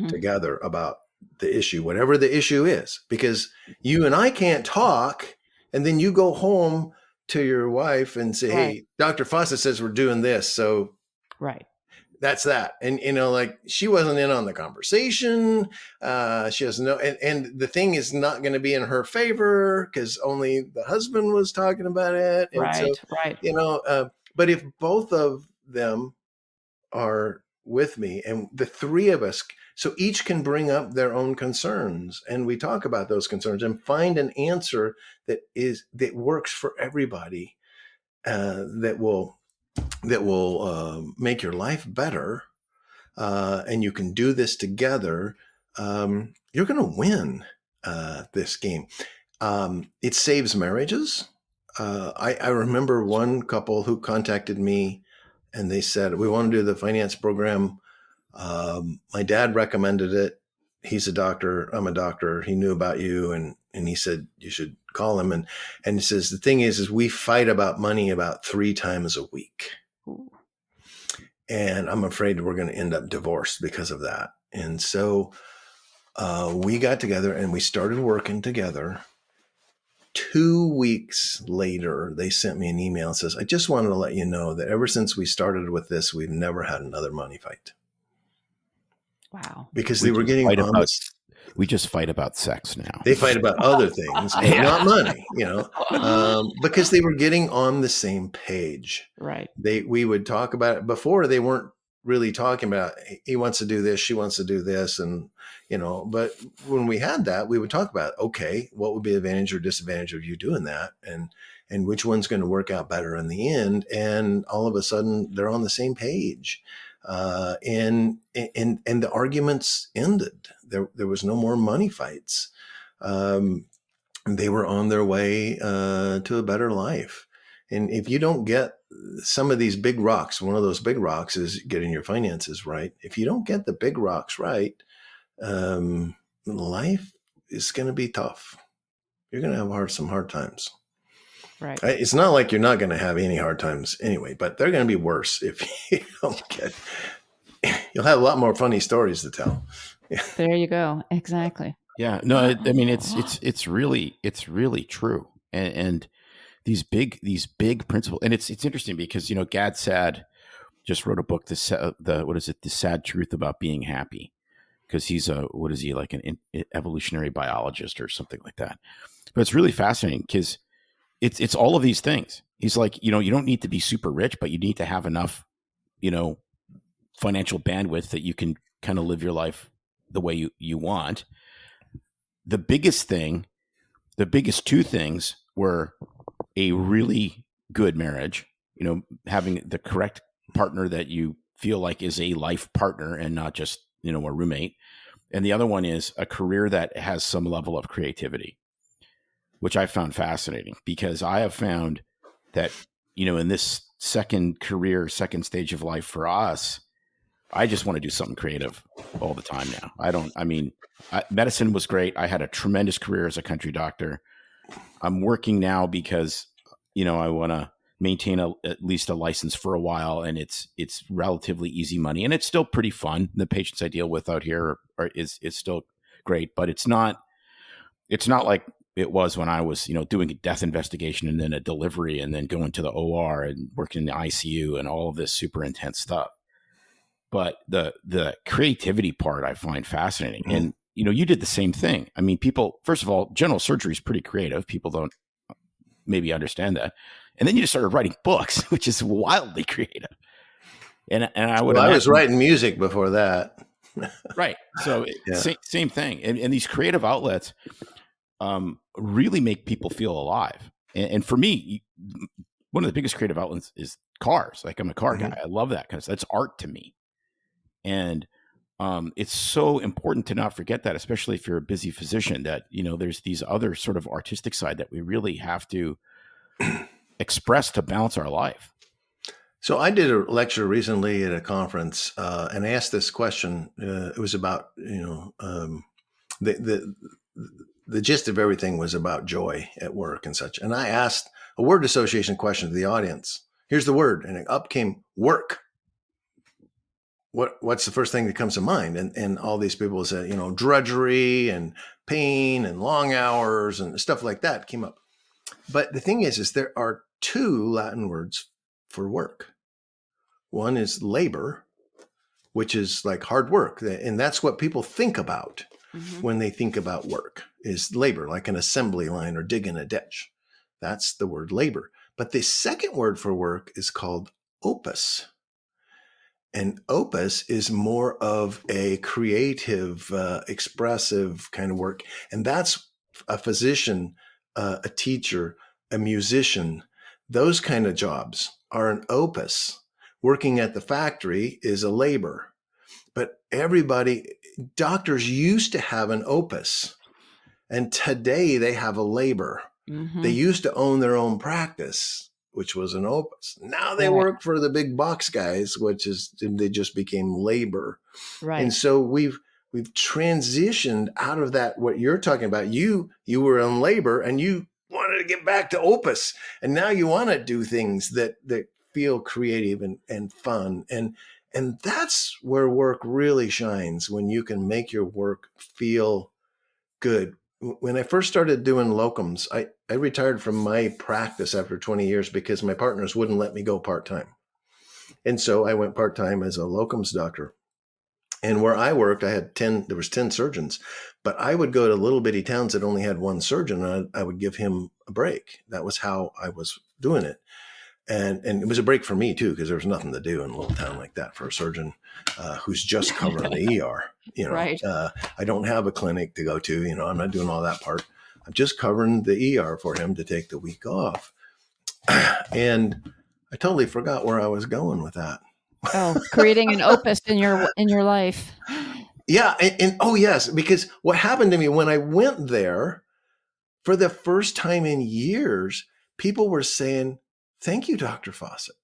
together about the issue, whatever the issue is, because you and I can't talk. And then you go home to your wife and say, hey, Dr. Fawcett says we're doing this. So that's that. And, like she wasn't in on the conversation. She doesn't know. And the thing is not going to be in her favor because only the husband was talking about it. And but if both of them are with me, and the three of us, so each can bring up their own concerns, and we talk about those concerns and find an answer that works for everybody, that will make your life better, and you can do this together. You're going to win this game. It saves marriages. I remember one couple who contacted me, and they said, we want to do the finance program. My dad recommended it. He's a doctor. I'm a doctor. He knew about you. And he said, you should call him. And he says, the thing is we fight about money about 3 times a week. Ooh. And I'm afraid we're going to end up divorced because of that. And so we got together and we started working together. 2 weeks later, they sent me an email and says, I just wanted to let you know that ever since we started with this, we've never had another money fight. Wow. Because they were getting on this. We just fight about sex now. They fight about other things, but not money, because they were getting on the same page. Right. We would talk about it. Before, they weren't really talking about, he wants to do this, she wants to do this. And, but when we had that, we would talk about, okay, what would be the advantage or disadvantage of you doing that? And which one's going to work out better in the end? And all of a sudden they're on the same page. And the arguments ended. There was no more money fights. They were on their way to a better life. And if you don't get some of these big rocks, one of those big rocks is getting your finances right. If you don't get the big rocks right, life is going to be tough. You're going to have some hard times. Right. It's not like you're not going to have any hard times anyway, but they're going to be worse if you don't get. You'll have a lot more funny stories to tell. Yeah. There you go. Exactly. Yeah. No, I mean it's really true, and these big principles, and it's interesting because Gad Saad just wrote a book, The Sad Truth About Being Happy, because he's like an evolutionary biologist or something like that. But it's really fascinating because it's all of these things. He's like, you don't need to be super rich, but you need to have enough, financial bandwidth that you can kind of live your life the way you want. The biggest 2 things were a really good marriage, having the correct partner that you feel like is a life partner and not just, a roommate. And the other one is a career that has some level of creativity, which I found fascinating, because I have found that, in this second stage of life for us, I just want to do something creative all the time now. Medicine was great. I had a tremendous career as a country doctor. I'm working now because, I want to maintain at least a license for a while, and it's relatively easy money, and it's still pretty fun. The patients I deal with out here is still great, but it's not like it was when I was, doing a death investigation and then a delivery and then going to the OR and working in the ICU and all of this super intense stuff. But the creativity part I find fascinating. Mm-hmm. And, you did the same thing. I mean, people, first of all, general surgery is pretty creative. People don't maybe understand that. And then you just started writing books, which is wildly creative. And I was writing music before that. Right. So same thing. And these creative outlets really make people feel alive. And for me, one of the biggest creative outlets is cars. Like, I'm a car guy. I love that because that's art to me. And it's so important to not forget that, especially if you're a busy physician, that, there's these other sort of artistic side that we really have to express to balance our life. So I did a lecture recently at a conference, and I asked this question. It was about, the gist of everything was about joy at work and such. And I asked a word association question to the audience. Here's the word, and up came work. What's the first thing that comes to mind? And all these people said, drudgery and pain and long hours and stuff like that came up. But the thing is there are 2 Latin words for work. One is labor, which is like hard work. And that's what people think about when they think about work, is labor, like an assembly line or digging a ditch. That's the word labor. But the second word for work is called opus. And opus is more of a creative, expressive kind of work. And that's a physician, a teacher, a musician. Those kind of jobs are an opus. Working at the factory is a labor. But doctors used to have an opus. And today they have a labor. Mm-hmm. They used to own their own practice, which was an opus. Now they work for the big box guys, they just became labor. Right. And so we've transitioned out of that. What you're talking about, you were in labor and you wanted to get back to opus, and now you want to do things that feel creative and fun. And that's where work really shines, when you can make your work feel good. When I first started doing locums, I retired from my practice after 20 years because my partners wouldn't let me go part-time. And so I went part-time as a locums doctor. And where I worked, there was 10 surgeons, but I would go to little bitty towns that only had one surgeon, and I would give him a break. That was how I was doing it. And it was a break for me too, because there was nothing to do in a little town like that for a surgeon who's just covering the ER. Right. I don't have a clinic to go to. I'm not doing all that part. I'm just covering the ER for him to take the week off. And I totally forgot where I was going with that. Oh, creating an opus in your life. Yeah, and oh yes, because what happened to me when I went there for the first time in years, people were saying, "Thank you, Dr. Fawcett."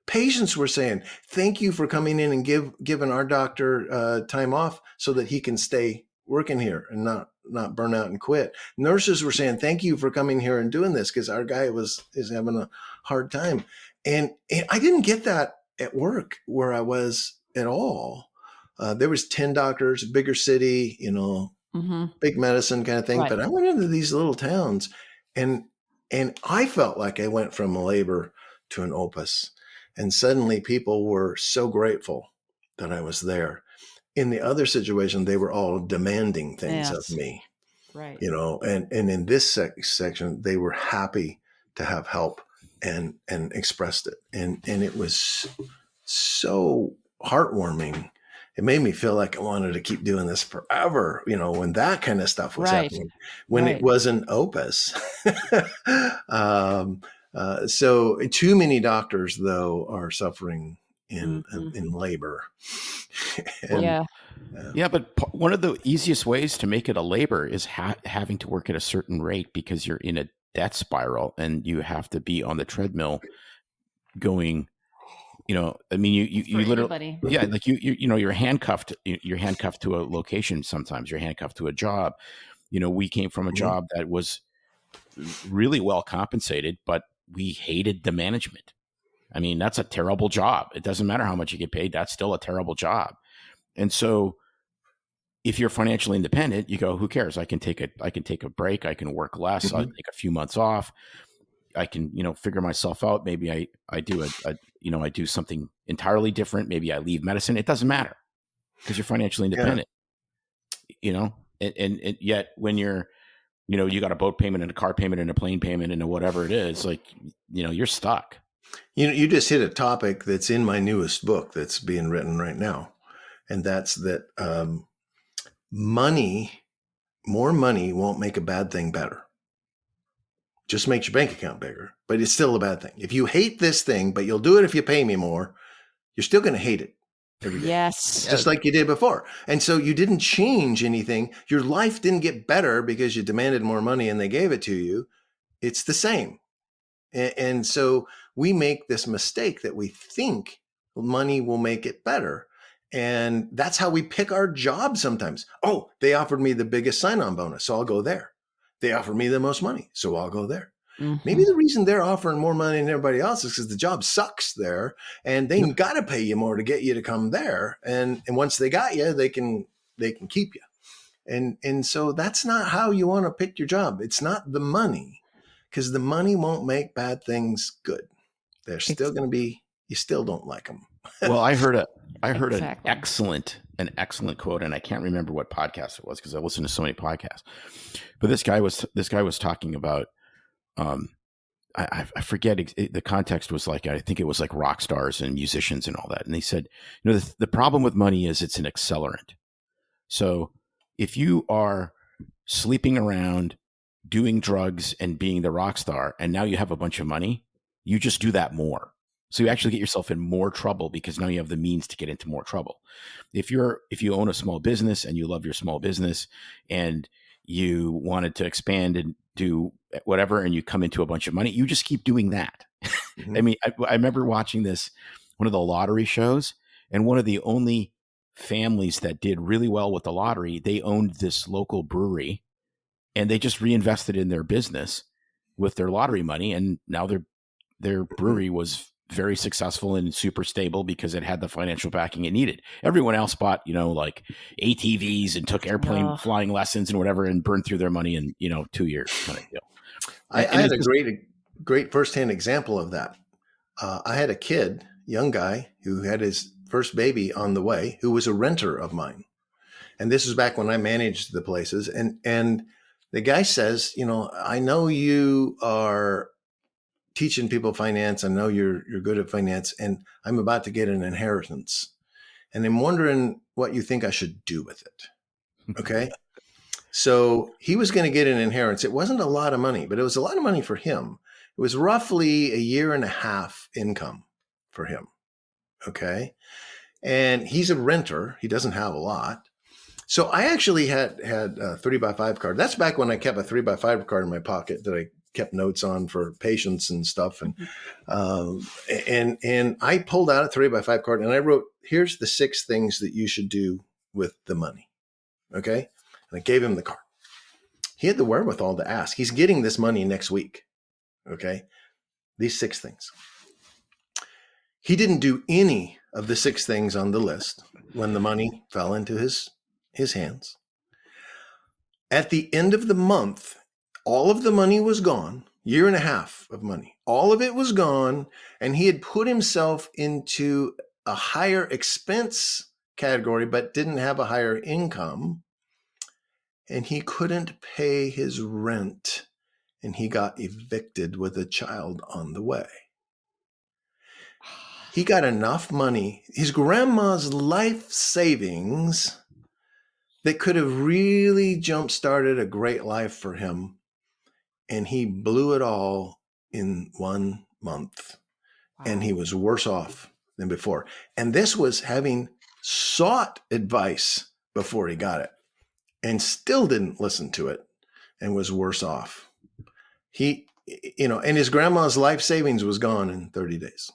Patients were saying, "Thank you for coming in and giving our doctor time off so that he can stay working here and not burn out and quit." Nurses were saying, "Thank you for coming here and doing this because our guy is having a hard time." And I didn't get that at work where I was at all. There was 10 doctors, bigger city, Mm-hmm. big medicine kind of thing. Right. But I went into these little towns and I felt like I went from a labor to an opus. And suddenly people were so grateful that I was there. In the other situation, they were all demanding things of me. Right. And in this section, they were happy to have help and expressed it. And it was so heartwarming. It made me feel like I wanted to keep doing this forever, when that kind of stuff was happening, when it was an opus. So too many doctors, though, are suffering in labor. Yeah, but one of the easiest ways to make it a labor is having to work at a certain rate, because you're in a death spiral and you have to be on the treadmill going, you literally, like you're handcuffed. You're handcuffed to a location. Sometimes you're handcuffed to a job. We came from a job that was really well compensated, but we hated the management. I mean, that's a terrible job. It doesn't matter how much you get paid. That's still a terrible job. And so if you're financially independent, you go, who cares? I can take a break. I can work less. I'll take a few months off. I can, figure myself out. Maybe I do I do something entirely different. Maybe I leave medicine. It doesn't matter because you're financially independent, and yet when you're, you got a boat payment and a car payment and a plane payment and whatever it is, like, you're stuck. You just hit a topic that's in my newest book that's being written right now. And that's that more money won't make a bad thing better. Just makes your bank account bigger, but it's still a bad thing. If you hate this thing, but you'll do it if you pay me more, you're still going to hate it every day. Yes. Just like you did before. And so you didn't change anything. Your life didn't get better because you demanded more money and they gave it to you. It's the same. And so we make this mistake that we think money will make it better. And that's how we pick our job sometimes. Oh, they offered me the biggest sign-on bonus, so I'll go there. They offered me the most money, so I'll go there. Maybe the reason they're offering more money than everybody else is because the job sucks there, and they got to pay you more to get you to come there. And once they got you, they can keep you. And so that's not how you want to pick your job. It's not the money, because the money won't make bad things good. They're still going to be. You still don't like them. Well, I heard an excellent quote, and I can't remember what podcast it was because I listen to so many podcasts. But this guy was talking about I forget the context was like, I think it was like rock stars and musicians and all that. And they said, the problem with money is it's an accelerant. So if you are sleeping around, doing drugs and being the rock star, and now you have a bunch of money, you just do that more. So you actually get yourself in more trouble because now you have the means to get into more trouble. If you own a small business and you love your small business and you wanted to expand and do whatever, and you come into a bunch of money, you just keep doing that. Mhm. I mean, I remember watching one of the lottery shows, and one of the only families that did really well with the lottery, they owned this local brewery, and they just reinvested in their business with their lottery money, and now their brewery was very successful and super stable because it had the financial backing it needed. Everyone else bought, like ATVs and took airplane flying lessons and whatever, and burned through their money in 2 years kind of deal. I had a great firsthand example of that. I had a kid, young guy, who had his first baby on the way, who was a renter of mine. And this was back when I managed the places. And the guy says, I know you are teaching people finance. I know you're good at finance, and I'm about to get an inheritance. And I'm wondering what you think I should do with it. Okay. So he was going to get an inheritance. It wasn't a lot of money, but it was a lot of money for him. It was roughly a year and a half income for him. Okay. And he's a renter. He doesn't have a lot. So I actually had a 3x5 card. That's back when I kept a 3x5 card in my pocket that I kept notes on for patients and stuff. And I pulled out a 3x5 card and I wrote, here's the 6 things that you should do with the money. Okay. And I gave him the card. He had the wherewithal to ask. He's getting this money next week. Okay. These 6 things. He didn't do any of the 6 things on the list when the money fell into his hands. At the end of the month, all of the money was gone, year and a half of money. All of it was gone, and he had put himself into a higher expense category, but didn't have a higher income. And he couldn't pay his rent, and he got evicted with a child on the way. He got enough money, his grandma's life savings, that could have really jump-started a great life for him. And he blew it all in 1 month. Wow. And he was worse off than before. And this was having sought advice before he got it and still didn't listen to it and was worse off. And his grandma's life savings was gone in 30 days.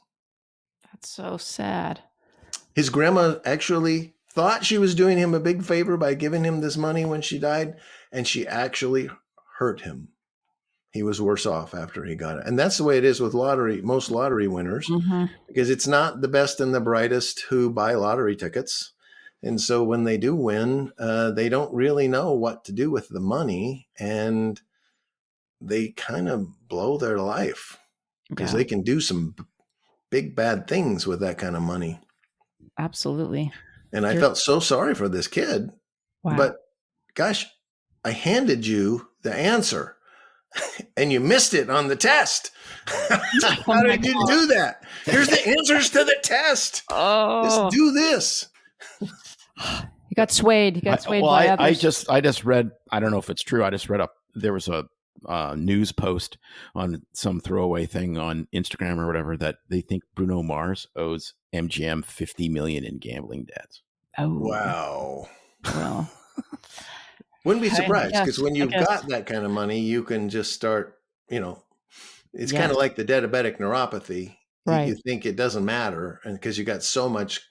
That's so sad. His grandma actually thought she was doing him a big favor by giving him this money when she died, and she actually hurt him. He was worse off after he got it. And that's the way it is with most lottery winners, because it's not the best and the brightest who buy lottery tickets. And so when they do win, they don't really know what to do with the money, and they kind of blow their life because they can do some big bad things with that kind of money. Absolutely. And I felt so sorry for this kid. Wow. But gosh, I handed you the answer and you missed it on the test. How did you do that? Here's the answers to the test. Oh, just do this. He got swayed. By others. I just read, I don't know if it's true. I just read there was a news post on some throwaway thing on Instagram or whatever that they think Bruno Mars owes MGM $50 million in gambling debts. Oh, wow. Well, wouldn't be surprised, because when you've got that kind of money, you can just start, it's kind of like the diabetic neuropathy. Right. You think it doesn't matter, and because you got so much,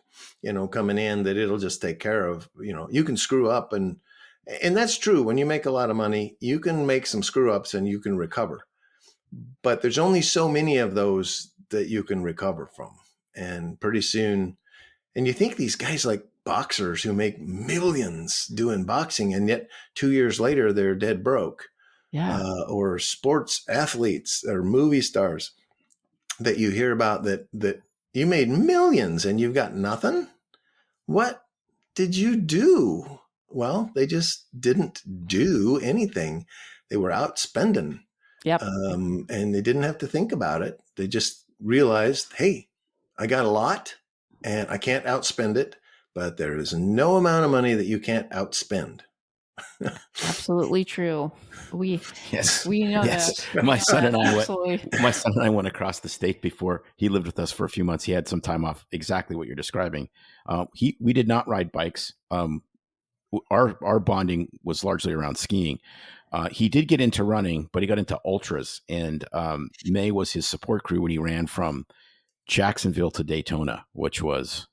coming in that it'll just take care of, you can screw up, and that's true. When you make a lot of money, you can make some screw ups and you can recover, but there's only so many of those that you can recover from. And pretty soon, and you think these guys like boxers who make millions doing boxing, and yet 2 years later, they're dead broke. Yeah. Or sports athletes or movie stars that you hear about that you made millions and you've got nothing. What did you do? Well, they just didn't do anything. They were out spending. Yep. And they didn't have to think about it. They just realized, hey, I got a lot and I can't outspend it, but there is no amount of money that you can't outspend. Absolutely true. We Yes. know Yes. that. My son and I went. Absolutely. My son and I went across the state before. He lived with us for a few months. He had some time off. Exactly what you're describing. We did not ride bikes. Our bonding was largely around skiing. He did get into running, but he got into ultras, and May was his support crew when he ran from Jacksonville to Daytona, which was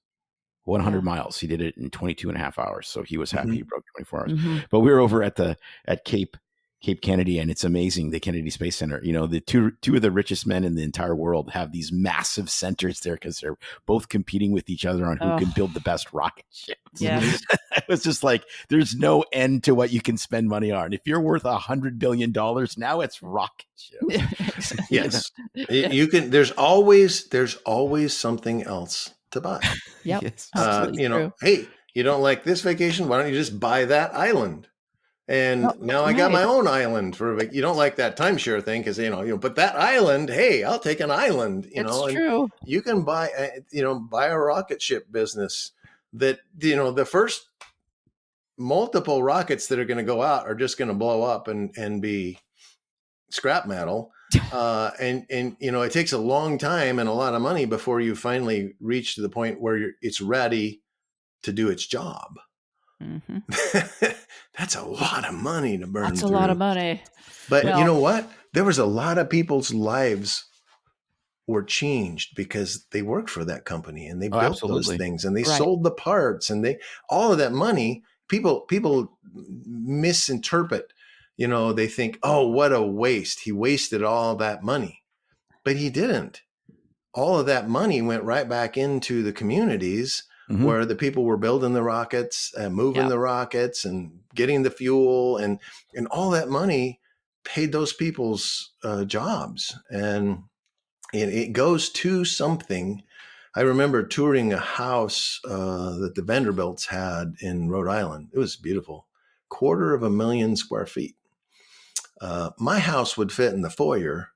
100 miles. He did it in 22 and a half hours. So he was happy he broke 24 hours. But we were over at Cape Kennedy, and it's amazing. The Kennedy Space Center, the two of the richest men in the entire world have these massive centers there because they're both competing with each other on who can build the best rocket ships. Yes. It was just like, there's no end to what you can spend money on. If you're worth $100 billion, now it's rocket ships. Yes. You can, there's always something else to buy. Yep. Yes. True. Hey, you don't like this vacation? Why don't you just buy that island? And now I got right. my own island you don't like that timeshare thing because but that island, hey, I'll take an island. It's true. You can buy a rocket ship business that the first multiple rockets that are going to go out are just going to blow up and be scrap metal. And it takes a long time and a lot of money before you finally reach to the point where it's ready to do its job. That's a lot of money to burn. That's a lot of money. But you know what? There was a lot of people's lives were changed because they worked for that company and they built those things and they sold the parts and all of that money. People misinterpret. They think, oh, what a waste. He wasted all that money. But he didn't. All of that money went right back into the communities where the people were building the rockets, moving the rockets and getting the fuel and all that money paid those people's jobs. And it goes to something. I remember touring a house that the Vanderbilts had in Rhode Island. It was beautiful. 250,000 square feet. My house would fit in the foyer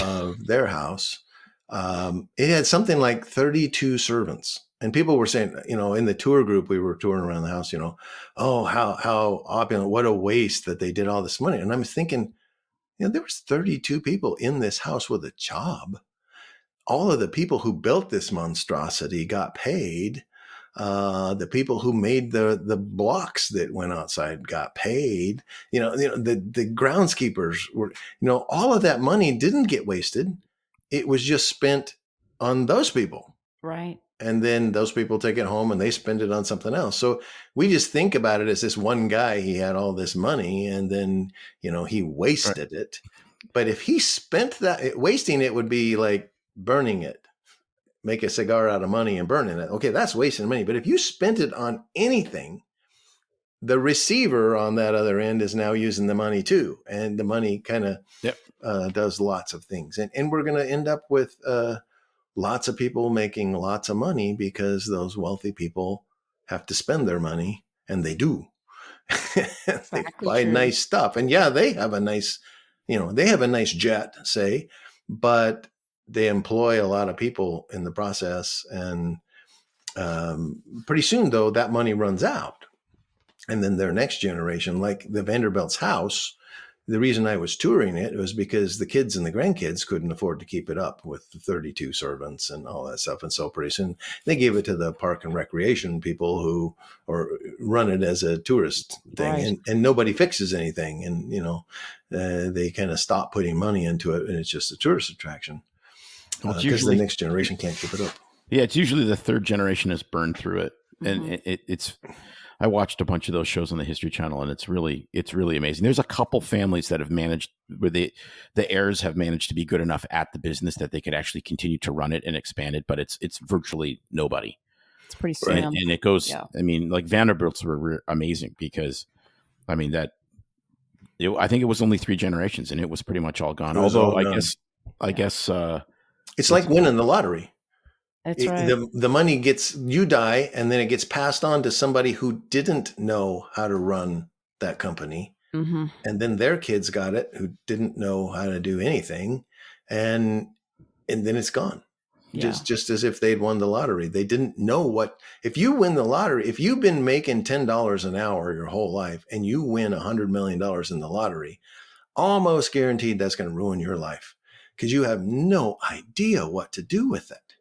of their house. It had something like 32 servants. And people were saying, in the tour group, we were touring around the house, oh, how opulent, what a waste that they did all this money. And I'm thinking, there was 32 people in this house with a job. All of the people who built this monstrosity got paid. The people who made the blocks that went outside got paid. The groundskeepers were, all of that money didn't get wasted. It was just spent on those people. Right. And then those people take it home and they spend it on something else. So we just think about it as this one guy, he had all this money and then, he wasted it. But if he spent that, wasting it would be like burning it, make a cigar out of money and burning it. Okay, that's wasting money. But if you spent it on anything, the receiver on that other end is now using the money too. And the money kind of does lots of things. And we're going to end up with lots of people making lots of money because those wealthy people have to spend their money, and they do. They buy nice stuff. And they have a nice, they have a nice jet, say, but they employ a lot of people in the process. And pretty soon, though, that money runs out. And then their next generation, like the Vanderbilt's house, the reason I was touring it was because the kids and the grandkids couldn't afford to keep it up with the 32 servants and all that stuff. And so pretty soon they gave it to the park and recreation people who or run it as a tourist thing. Right. And nobody fixes anything. And, they kind of stop putting money into it. And it's just a tourist attraction because the next generation can't keep it up. Yeah, it's usually the third generation has burned through it. And it's I watched a bunch of those shows on the History Channel, and it's really amazing. There's a couple families that have managed where the heirs have managed to be good enough at the business that they could actually continue to run it and expand it, but it's virtually nobody. It's pretty sad. And it goes, I mean, like Vanderbilts were amazing because, I mean, I think it was only 3 generations and it was pretty much all gone. Although I guess it's like winning the lottery. That's right. The money you die, and then it gets passed on to somebody who didn't know how to run that company. Mm-hmm. And then their kids got it who didn't know how to do anything. And then it's gone. Yeah. Just as if they'd won the lottery. They didn't know what, if you win the lottery, if you've been making $10 an hour your whole life and you win $100 million in the lottery, almost guaranteed that's going to ruin your life because you have no idea what to do with it.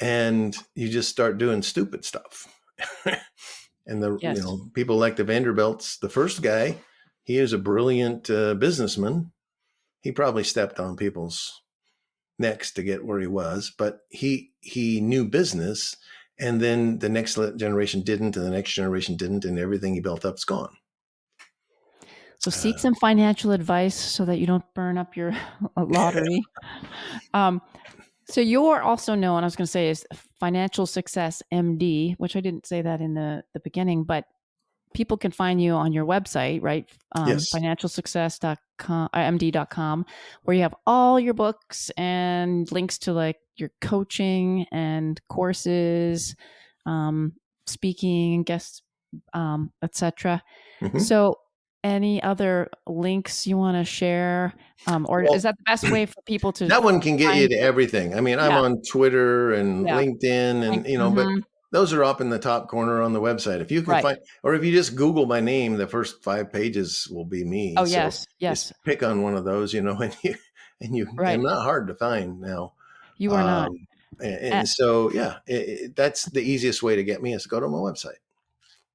And you just start doing stupid stuff. And Yes. people like the Vanderbilts, the first guy, he is a brilliant businessman. He probably stepped on people's necks to get where he was, but he knew business. And then the next generation didn't, and the next generation didn't, and everything he built up's gone. So seek some financial advice so that you don't burn up your lottery. So you're also known, I was going to say, as Financial Success MD, which I didn't say that in the beginning, but people can find you on your website, right? Yes. financialsuccess.md.com, where you have all your books and links to like your coaching and courses, speaking, guests, etc. Mm-hmm. So any other links you want to share? Or is that the best way for people to? That one can get you to everything. I mean, I'm on Twitter and LinkedIn and, but those are up in the top corner on the website. If you can find, or if you just Google my name, the first 5 pages will be me. Oh, yes. Just pick on one of those, and you, I'm not hard to find now. You are not. And so, that's the easiest way to get me is to go to my website.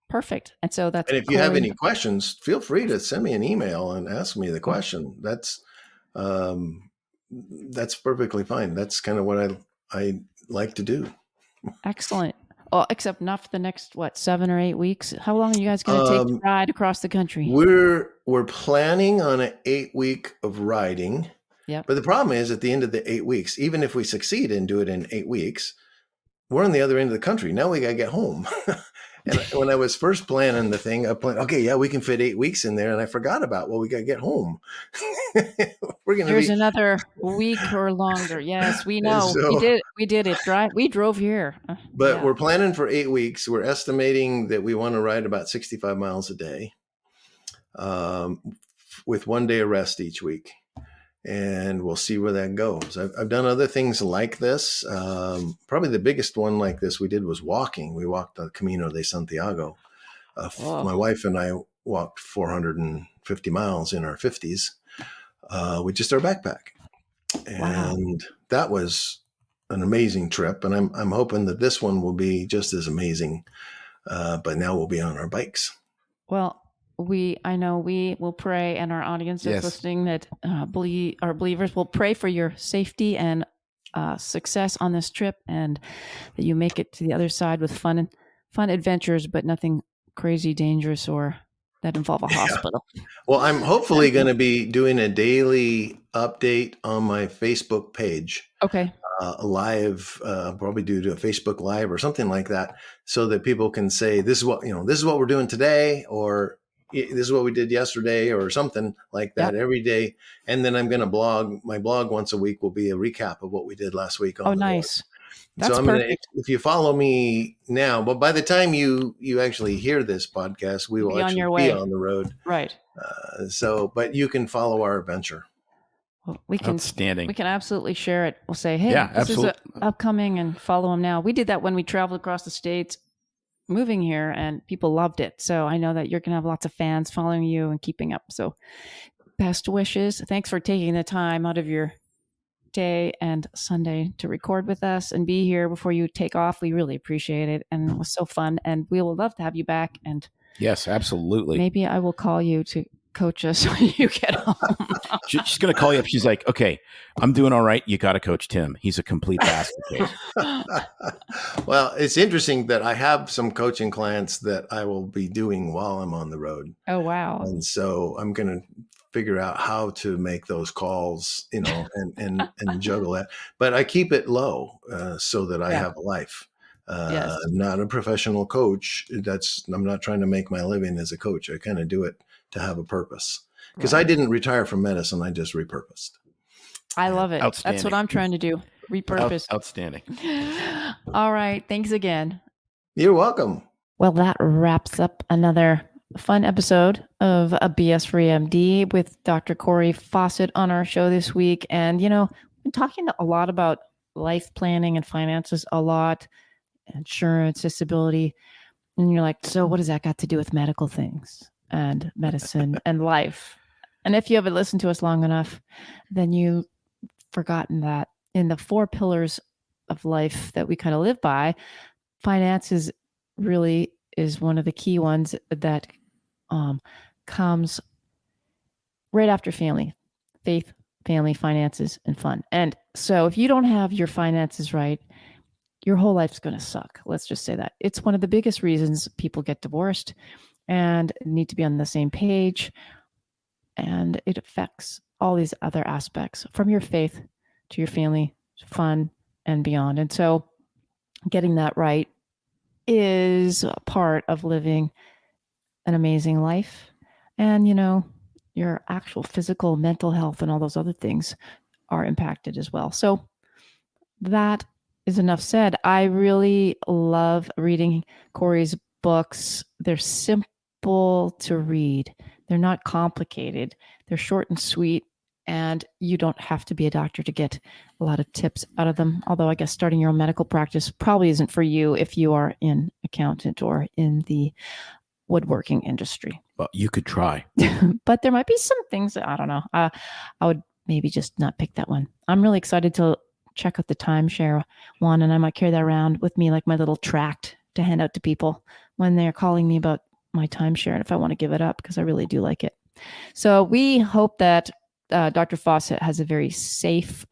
Perfect. And so that's. And if you have any questions, feel free to send me an email and ask me the question. That's perfectly fine. That's kind of what I like to do. Excellent. Well, except not for the next 7 or 8 weeks. How long are you guys going to take to ride across the country? We're planning on an 8-week of riding. Yeah. But the problem is, at the end of the 8 weeks, even if we succeed and do it in 8 weeks, we're on the other end of the country. Now we got to get home. And when I was first planning the thing, I planned, we can fit 8 weeks in there. And I forgot about, we got to get home. There's another week or longer. Yes, we know. We did it. We drove here. But we're planning for 8 weeks. We're estimating that we want to ride about 65 miles a day, with 1 day of rest each week. And we'll see where that goes. I've done other things like this. Probably the biggest one like this we did was walking. We walked the Camino de Santiago. My wife and I walked 450 miles in our 50s with just our backpack. And that was an amazing trip. And I'm hoping that this one will be just as amazing. But now we'll be on our bikes. Well, I know we will pray, and our audience that's listening that our believers will pray for your safety and success on this trip, and that you make it to the other side with fun adventures, but nothing crazy dangerous or that involve a hospital. Well, I'm hopefully going to be doing a daily update on my Facebook page. Okay. Live, probably do a Facebook Live or something like that, so that people can say, this is what we're doing today, or this is what we did yesterday, or something like that every day. And then I'm going to blog. My blog once a week will be a recap of what we did last week. Oh, nice. That's perfect. If you follow me now, but by the time you actually hear this podcast, we will actually be on the road. Right. But you can follow our adventure. Well, we can absolutely share it. We'll say, hey, this is upcoming, and follow them now. We did that when we traveled across the States moving here, and people loved it. So I know that you're going to have lots of fans following you and keeping up. So best wishes. Thanks for taking the time out of your day and Sunday to record with us and be here before you take off. We really appreciate it. And it was so fun. And we will love to have you back. And yes, absolutely. Maybe I will call you to coach us when you get home. She's going to call you up. She's like, okay, I'm doing all right. You got to coach Tim. He's a complete basket case. Well, it's interesting that I have some coaching clients that I will be doing while I'm on the road. Oh, wow. And so I'm going to figure out how to make those calls, and juggle that. But I keep it low so that I have a life. I'm not a professional coach. I'm not trying to make my living as a coach. I kind of do it to have a purpose, because I didn't retire from medicine. I just repurposed. I love it. That's what I'm trying to do. Repurpose. Outstanding. All right. Thanks again. You're welcome. Well, that wraps up another fun episode of a BS Free MD with Dr. Cory Fawcett on our show this week. And, you know, we've been talking a lot about life planning and finances a lot, insurance, disability. And you're like, so what does that got to do with medical things and medicine and life? And if you haven't listened to us long enough, then you've forgotten that in the 4 pillars of life that we kind of live by, finances really is one of the key ones that comes right after family, faith, family, finances, and fun. And so if you don't have your finances right, your whole life's going to suck. Let's just say that. It's one of the biggest reasons people get divorced and need to be on the same page. And it affects all these other aspects from your faith to your family, fun, and beyond. And so getting that right is a part of living an amazing life. And, you know, your actual physical, mental health, and all those other things are impacted as well. So that is enough said. I really love reading Cory's books. They're simple to read. They're not complicated. They're short and sweet. And you don't have to be a doctor to get a lot of tips out of them. Although I guess starting your own medical practice probably isn't for you if you are an accountant or in the woodworking industry. Well, you could try. But there might be some things that, I don't know. I would maybe just not pick that one. I'm really excited to check out the timeshare one, and I might carry that around with me like my little tract to hand out to people when they're calling me about my timeshare and if I want to give it up, because I really do like it. So we hope that Dr. Fawcett has a very safe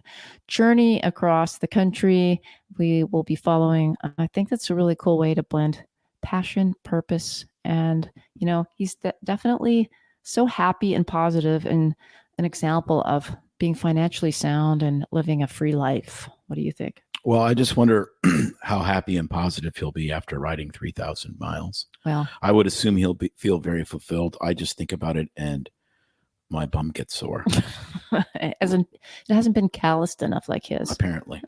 journey across the country. We will be following. I think that's a really cool way to blend passion, purpose, and, you know, he's definitely so happy and positive and an example of being financially sound and living a free life. What do you think? Well, I just wonder how happy and positive he'll be after riding 3,000 miles. Well, I would assume he'll feel very fulfilled. I just think about it and my bum gets sore. it hasn't been calloused enough like his. Apparently.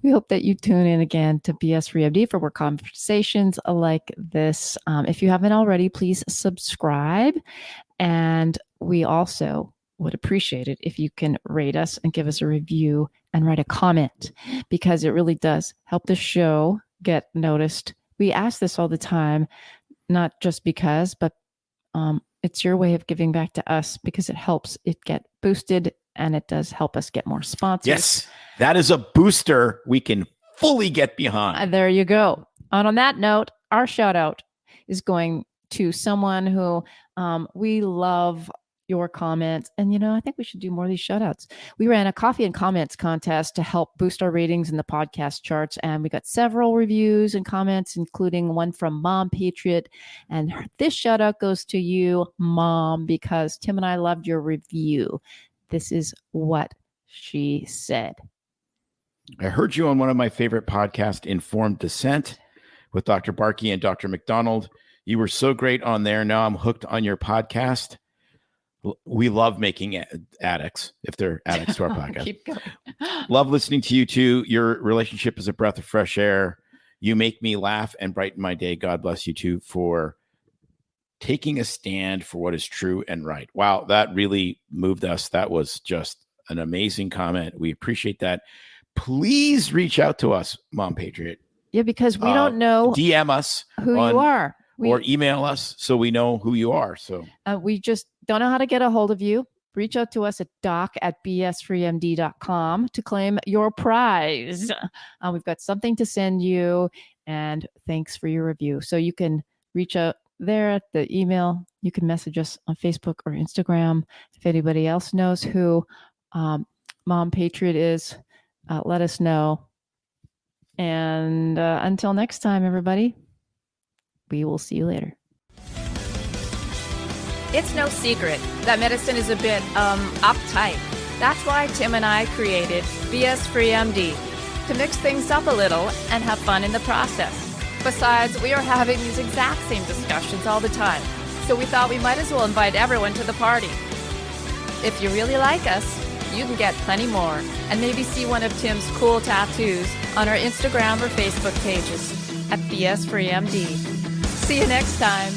We hope that you tune in again to BS Free MD for more conversations like this. If you haven't already, please subscribe. And we also would appreciate it if you can rate us and give us a review and write a comment, because it really does help the show get noticed. We ask this all the time, not just because, but it's your way of giving back to us, because it helps it get boosted, and it does help us get more sponsors. Yes, that is a booster we can fully get behind. There you go. And on that note, our shout out is going to someone who we love your comments. And, you know, I think we should do more of these shout outs. We ran a coffee and comments contest to help boost our ratings in the podcast charts. And we got several reviews and comments, including one from Mom Patriot. And this shout out goes to you, Mom, because Tim and I loved your review. This is what she said. I heard you on one of my favorite podcasts, Informed Dissent, with Dr. Barkey and Dr. McDonald. You were so great on there. Now I'm hooked on your podcast. We love making addicts, if they're addicts to our podcast. Keep going. Love listening to you two. Your relationship is a breath of fresh air. You make me laugh and brighten my day. God bless you two for taking a stand for what is true and right. Wow, that really moved us. That was just an amazing comment. We appreciate that. Please reach out to us, Mom Patriot. Yeah, because we don't know DM us who you are. Or email us so we know who you are. So we just don't know how to get a hold of you. Reach out to us at doc@bsfreemd.com to claim your prize. We've got something to send you, and thanks for your review. So you can reach out there at the email. You can message us on Facebook or Instagram. If anybody else knows who Mom Patriot is, let us know. And until next time, everybody, we will see you later. It's no secret that medicine is a bit uptight. That's why Tim and I created BS Free MD, to mix things up a little and have fun in the process. Besides, we are having these exact same discussions all the time, so we thought we might as well invite everyone to the party. If you really like us, you can get plenty more, and maybe see one of Tim's cool tattoos on our Instagram or Facebook pages at BS Free MD. See you next time.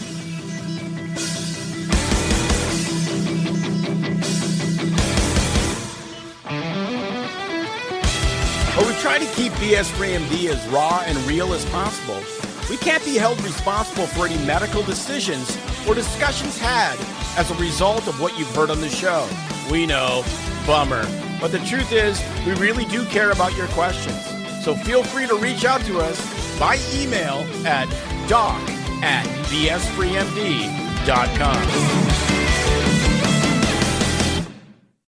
But we try to keep BS Free MD as raw and real as possible. We can't be held responsible for any medical decisions or discussions had as a result of what you've heard on the show. We know, bummer. But the truth is, we really do care about your questions. So feel free to reach out to us by email at doc@bsfreemd.com.